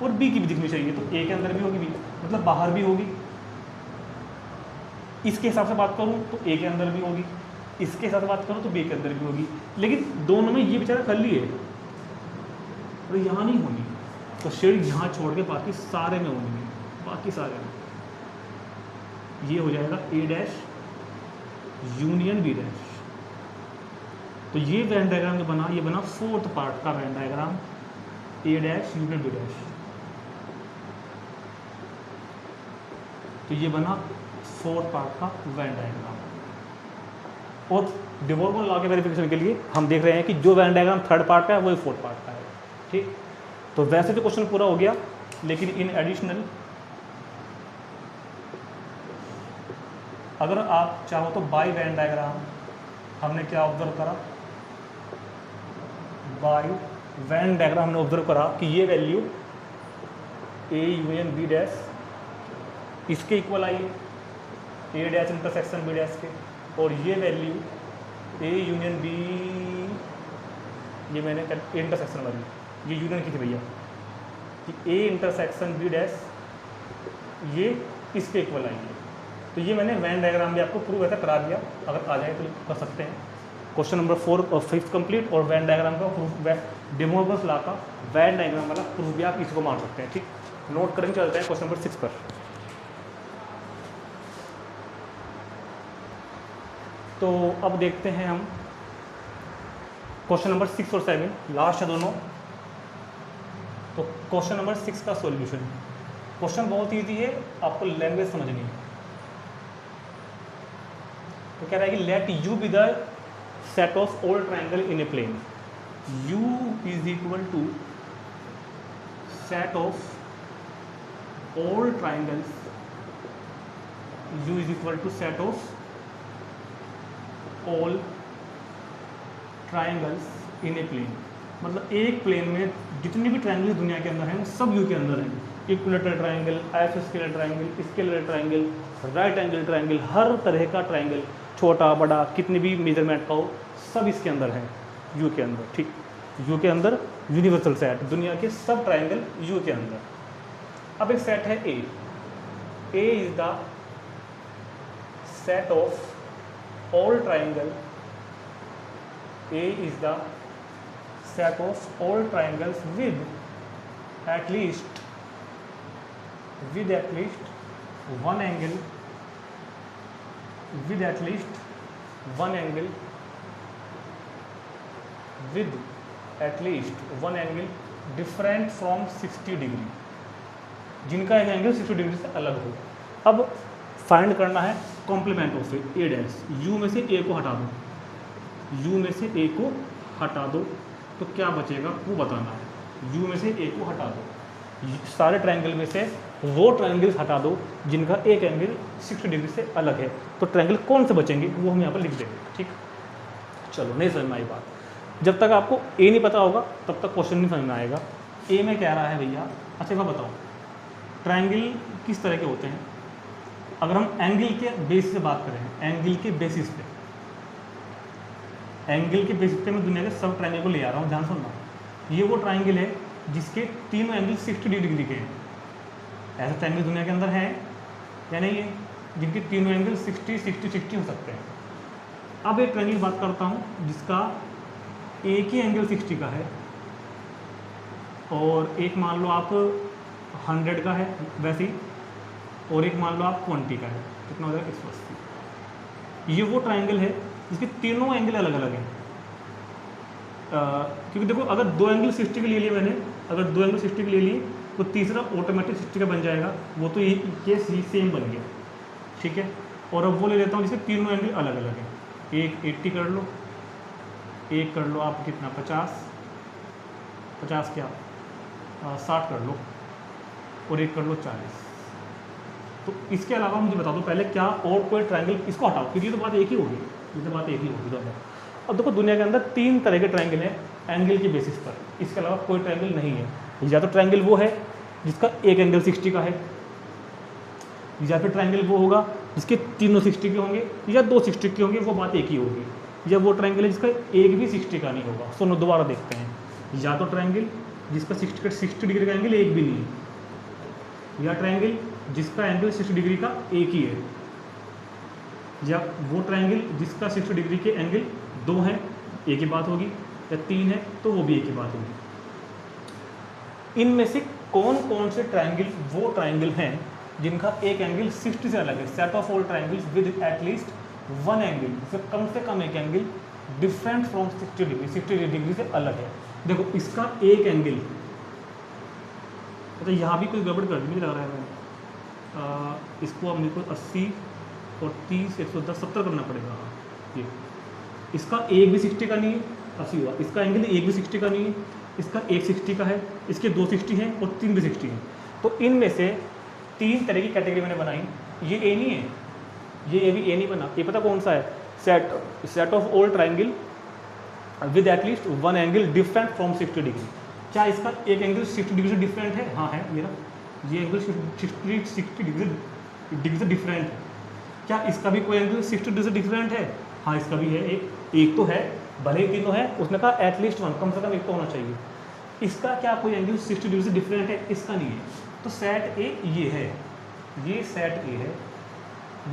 और बी की भी दिखनी चाहिए, तो ए के अंदर भी होगी बी, मतलब बाहर भी होगी। इसके हिसाब से बात करूँ तो ए के अंदर भी होगी, इसके हिसाब से बात करूँ तो बी के अंदर भी होगी, लेकिन दोनों में ये बेचारा कर लिए और यहाँ नहीं होगी, तो शेड यहाँ छोड़ के बाकी सारे में होंगे, बाकी सारे में। ये हो जाएगा ए डैश यूनियन बी डैश। तो ये वेन डायग्राम जो बना, ये बना फोर्थ पार्ट का वेन डायग्राम, ए डैश यूनियन बी डैश। तो ये बना फोर्थ पार्ट का वेन डायग्राम। और de Morgan लॉ के वेरिफिकेशन के लिए हम देख रहे हैं कि जो वेन डायग्राम थर्ड पार्ट का है वही फोर्थ पार्ट का है, ठीक। तो वैसे तो क्वेश्चन पूरा हो गया, लेकिन इन एडिशनल अगर आप चाहो तो बाई वेन डायग्राम हमने क्या ऑब्जर्व करा, बाई वेन डायग्राम हमने ऑब्जर्व करा कि ये value A union B dash इसके इक्वल आई है, A dash intersection B dash के, और ये वैल्यू ए यूनियन बी, ये मैंने इंटरसेक्शन वाली, ये यूनियन की थी भैया, कि ए इंटरसेक्शन बी डैश ये इसके इक्वल आई है। तो ये मैंने वेन डायग्राम भी आपको प्रूव ऐसा करा दिया, अगर आ जाए तो कर सकते हैं। क्वेश्चन नंबर 4 और 5 कंप्लीट, और वेन डायग्राम का प्रूफ, de Morgan's लॉ का वेन डायग्राम वाला प्रूफ भी आप इसी को मान सकते हैं, ठीक। नोट करेंगे, चलते हैं क्वेश्चन नंबर 6 पर। तो अब देखते हैं हम क्वेश्चन नंबर 6 और 7, लास्ट है दोनों। तो क्वेश्चन नंबर 6 का सॉल्यूशन, क्वेश्चन बहुत ईजी है, आपको लैंग्वेज समझनी है। तो कह रहा है कि let U be the set of all triangle in a plane, U is equal to set of all triangles, U is equal to set of all triangles in a plane. मतलब एक प्लेन में जितने भी ट्राइंगल दुनिया के अंदर हैं सब यू के अंदर हैं। इक्विलेटरल ट्राइंगल, आइसोस्केलर triangle, scalene triangle, right angle triangle, हर तरह का ट्राइंगल, छोटा बड़ा कितने भी मेजरमेंट का हो, सब इसके अंदर है यू के अंदर, ठीक। यू के अंदर यूनिवर्सल सेट, दुनिया के सब ट्राइंगल यू के अंदर। अब एक सेट है A, A is the set of all triangle, A is the set of all triangles with at least one angle, with at least one angle, with at least one angle different from 60 degree, जिनका एक एंगल 60 डिग्री से अलग हो। अब फाइंड करना है complement of A dash, U में से ए को हटा दो, यू में से ए को हटा दो, तो क्या बचेगा वो बताना है। यू में से ए को हटा दो, सारे ट्रायंगल में से वो ट्रायंगल्स हटा दो जिनका एक एंगल 60 डिग्री से अलग है, तो ट्रायंगल कौन से बचेंगे वो हम यहाँ पर लिख देंगे, ठीक। चलो, नहीं समझ में आई बात। जब तक आपको ए नहीं पता होगा तब तक क्वेश्चन नहीं समझ में आएगा। ए में कह रहा है भैया, अच्छा मैं बताऊँ ट्रायंगल किस तरह के होते हैं। अगर हम एंगल के बेसिस से बात करें, एंगल के बेसिस पे, एंगल के बेसिस पे मैं दुनिया के सब ट्रायंगल को ले आ रहा हूँ, ध्यान सुनना। ये वो ट्रायंगल है जिसके तीनों एंगल 60 डिग्री के हैं। ऐसे ट्रायंगल दुनिया के अंदर हैं या नहीं है जिनके तीनों एंगल 60 60 60 हो सकते हैं। अब एक ट्रायंगल की बात करता हूँ जिसका एक ही एंगल 60 का है और एक मान लो आप 100 का है वैसे ही, और एक मान लो आप 20 का है, कितना हो जाएगा 180। ये वो ट्रायंगल है जिसके तीनों एंगल अलग अलग हैं। क्योंकि देखो अगर दो एंगल 60 के ले लिए मैंने, अगर दो एंगल 60 के ले लिए तो तीसरा ऑटोमेटिक 60 का बन जाएगा, वो तो ये केस ही सेम बन गया, ठीक है। और अब वो ले लेता हूँ जिसके तीनों एंगल अलग अलग हैं। एक 80 कर लो, एक कर लो आप कितना 50 क्या 60 कर लो, और एक कर लो 40। तो इसके अलावा मुझे बता दो पहले क्या और कोई ट्रायंगल, इसको हटाओ क्योंकि ये तो बात एक ही होगी, ये तो बात एक ही होगी दोनों। अब देखो दुनिया के अंदर 3 तरह के ट्रायंगल हैं एंगल के बेसिस पर, इसके अलावा कोई ट्रायंगल नहीं है। या तो ट्रायंगल वो है जिसका एक एंगल 60 का है, या फिर ट्रायंगल वो होगा जिसके तीनों 60 के होंगे, या दो 60 के होंगे, वो बात एक ही होगी। या वो ट्रायंगल है जिसका एक भी 60 का नहीं होगा। सुनो दोबारा देखते हैं, या तो ट्रायंगल जिसका 60 डिग्री का एंगल एक भी नहीं है, या ट्रायंगल जिसका एंगल 60 डिग्री का एक ही है, या वो ट्रायंगल जिसका 60 डिग्री के एंगल 2 हैं, एक ही बात होगी, या 3 है तो वो भी एक ही बात होगी। इनमें से कौन कौन से ट्रायंगल वो ट्रायंगल हैं जिनका एक एंगल 60 से अलग है? Set of all triangles with at least one angle, कम से कम एक angle different from 60 degree, 60 degree से अलग है। देखो इसका एक एंगल, तो यहाँ भी कोई गड़बड़ कर दी मुझे लग रहा है मैंने, इसको अब मेरे को 80 और 30 110 70 करना पड़ेगा। ये इसका एक भी 60 का नहीं है, 80 हुआ। इसका एंगल एक भी 60 का नहीं है, इसका एक 60 का है, इसके 2 60 हैं और 3 भी 60 हैं। तो इनमें से 3 तरह की कैटेगरी मैंने बनाई। ये ए नहीं है, ये भी ए नहीं बना। ये पता कौन सा है? Set of all triangle with at least one angle different from 60 degree. क्या इसका एक एंगल 60 डिग्री से डिफरेंट है? हाँ है, ये एंगल 60 डिग्री से डिफरेंट है। क्या इसका भी कोई एंगल 60 डिग्री से डिफरेंट है? हाँ इसका भी है, एक तो है, भले ही तीनों है, उसने कहा एटलीस्ट वन, कम से कम एक तो होना चाहिए। इसका क्या कोई एंगल 60 डिग्री से डिफरेंट है? इसका नहीं है। तो सेट ए ये है, ये सेट ए है,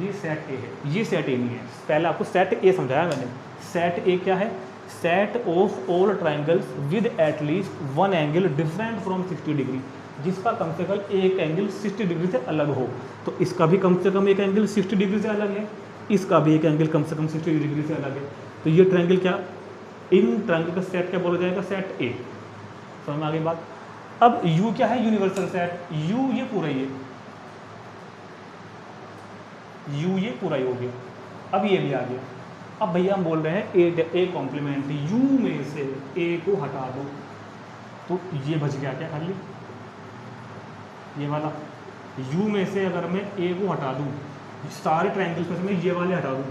ये सेट ए है, ये सेट ए नहीं है। पहले आपको सेट ए समझाया मैंने। सेट ए क्या है? Set of all triangles with at least one angle different from 60 degree, जिसका कम से कम एक एंगल 60 डिग्री से अलग हो। तो इसका भी कम से कम एक एंगल 60 डिग्री से अलग है, इसका भी एक एंगल कम से कम 60 डिग्री से अलग है। तो ये ट्रायंगल क्या, इन ट्रायंगल का सेट क्या बोला जाएगा? सेट ए। समझ में आ गई बात? अब U क्या है? Universal set. U ये पूरा ही है, U ये पूरा ही हो गया। अब ये भी आ गया। अब भैया हम बोल रहे हैं ए कॉम्प्लीमेंट, U में से A को हटा दो तो ये बच गया क्या खाली? ये वाला। U में से अगर मैं A को हटा दूँ, सारे ट्रायंगल्स में से मैं ये वाले हटा दूँ,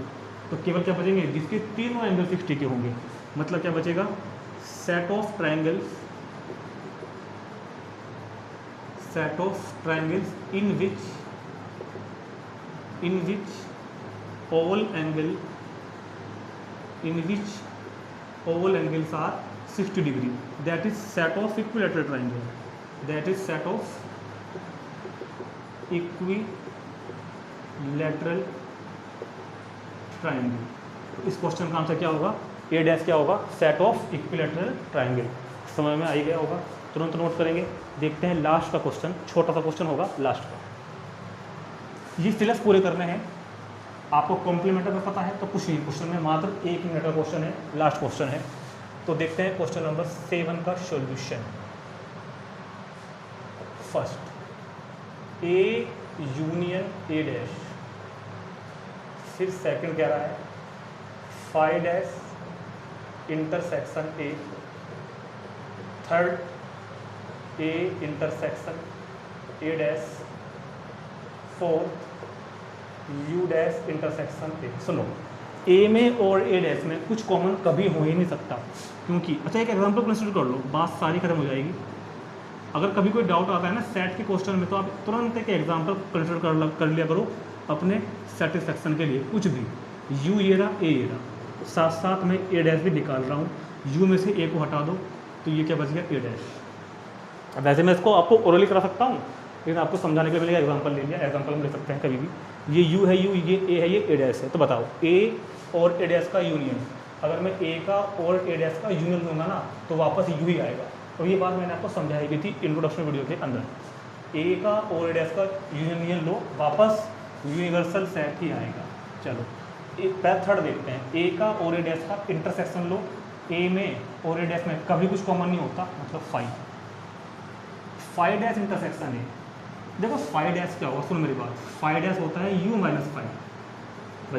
तो केवल क्या बचेंगे? जिसके तीनों एंगल 60 के होंगे। मतलब क्या बचेगा? Set of triangles in which all angles are 60 degree, that is set of equilateral triangle, that is set of equilateral triangle। इस क्वेश्चन का आंसर क्या होगा? ए डैश क्या होगा? Set of equilateral triangle. समझ में आ गया होगा? तुरंत नोट करेंगे। देखते हैं लास्ट का क्वेश्चन, छोटा सा क्वेश्चन होगा लास्ट का। ये सिलेबस पूरे करने हैं। आपको कॉम्प्लीमेंटर में पता है तो कुछ नहीं, क्वेश्चन में मात्र 1 मिनट का क्वेश्चन है, लास्ट क्वेश्चन है। तो देखते हैं क्वेश्चन नंबर 7 का solution. First, A union A dash, फिर सेकंड कह रहा है phi dash intersection A, third A intersection A dash, fourth U dash intersection A. सुनो, ए में और ए डैश में कुछ कॉमन कभी हो ही नहीं सकता, क्योंकि अच्छा एक एग्जांपल कंसिडर कर लो, बात सारी खत्म हो जाएगी। अगर कभी कोई डाउट आता है ना सेट के क्वेश्चन में, तो आप तुरंत एक एग्जांपल कंसिडर कर लिया करो अपने सेटिस्फेक्शन के लिए। कुछ भी, यू ये रहा, ए ये रहा, साथ साथ में ए डैश भी निकाल रहा हूँ। यू में से ए को हटा दो तो ये क्या बच गया? ए डैश। वैसे मैं इसको आपको ओरली करा सकता हूँ, लेकिन आपको समझाने के लिए एग्जांपल ले लिया। एग्जांपल हम ले सकते हैं कभी भी। ये यू है, यू ये ए है, ये ए डैश है। तो बताओ ए और ए डैश का यूनियन। अगर मैं ए का और ए डैश का यूनियन लूँगा ना तो वापस यू ही आएगा। और ये बात मैंने आपको समझाई भी थी इंट्रोडक्शन वीडियो के अंदर। ए का और ए डैश का यूनियन लो, वापस यूनिवर्सल सेट ही आएगा। चलो एक थर्ड देखते हैं। ए का और ए डैश का इंटरसेक्शन लो, ए में और ए डैश में कभी कुछ कॉमन नहीं होता, मतलब फाइव डैश इंटरसेक्शन है। देखो फाइव डैश क्या होगा, सुन मेरी बात, फाइव डैश होता है यू माइनस फाइव।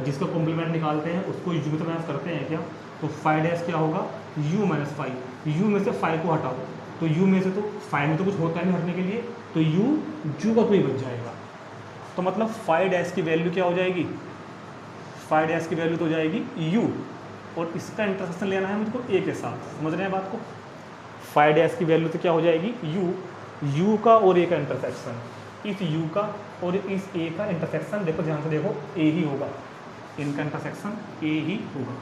जिसका कॉम्प्लीमेंट निकालते हैं उसको यू में तो माइनस करते हैं क्या, तो फाइव डैश क्या होगा, यू माइनस फाइव। यू में से फाइव को हटाओ तो यू में से तो फाइव में तो कुछ होता है नहीं हटने के लिए, तो यू का कोई बच जाएगा। तो मतलब फाइव डैश की वैल्यू क्या हो जाएगी, फाइव डैश की वैल्यू तो हो जाएगी यू, और इसका इंटरसेक्शन लेना है मुझको ए के साथ। समझ रहे हैं बात को, फाइव डैश की वैल्यू तो क्या हो जाएगी यू का और ए का इंटरसेक्शन। इस यू का और इस ए का इंटरसेक्शन देखो ध्यान से देखो ए ही होगा, इनका इंटरसेक्शन ए ही होगा,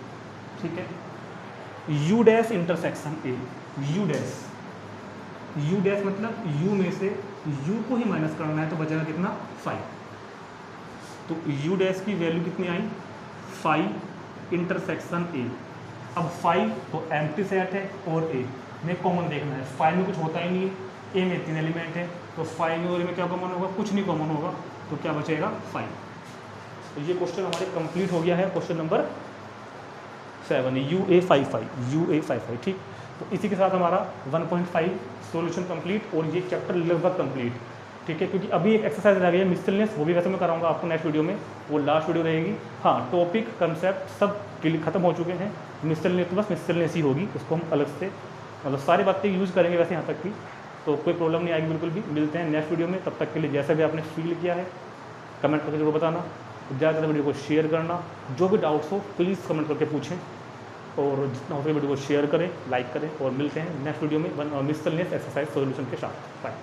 ठीक है। You dash intersection A, you dash मतलब यू में से यू को ही माइनस करना है तो बचेगा कितना, 5। तो यू डैश की वैल्यू कितनी आई, 5 इंटरसेक्शन ए। अब 5 तो एम्प्टी सेट है और ए में कॉमन देखना है। 5 में कुछ होता ही नहीं है, ए में 3 एलिमेंट है, तो 5 में और ए में क्या कॉमन होगा, कुछ नहीं कॉमन होगा, तो क्या बचेगा 5। तो ये क्वेश्चन हमारे कंप्लीट हो गया है, क्वेश्चन नंबर 7 UA55, ठीक। तो इसी के साथ हमारा 1.5 सॉल्यूशन कंप्लीट और ये चैप्टर लगभग कंप्लीट, ठीक है। क्योंकि अभी एक एक्सरसाइज रह गई है मिसलेनियस, वो भी वैसे मैं कराऊंगा आपको नेक्स्ट वीडियो में, वो लास्ट वीडियो रहेगी। हाँ, टॉपिक कंसेप्ट सब खत्म हो चुके हैं, मिसलेनियस तो बस मिसलेनियस ही होगी, उसको हम अलग से मतलब सारी बातें यूज़ करेंगे वैसे यहाँ तक की, तो कोई प्रॉब्लम नहीं आएगी बिल्कुल भी। मिलते हैं नेक्स्ट वीडियो में, तब तक के लिए जैसा भी आपने फील किया है कमेंट करके जरूर बताना, ज़्यादा वीडियो को शेयर करना, जो भी डाउट्स हो प्लीज़ कमेंट करके पूछें, और जितना हो सके वीडियो को शेयर करें, लाइक करें, और मिलते हैं नेक्स्ट वीडियो में मिसलेनियस एक्सरसाइज सॉल्यूशन के साथ। बाय।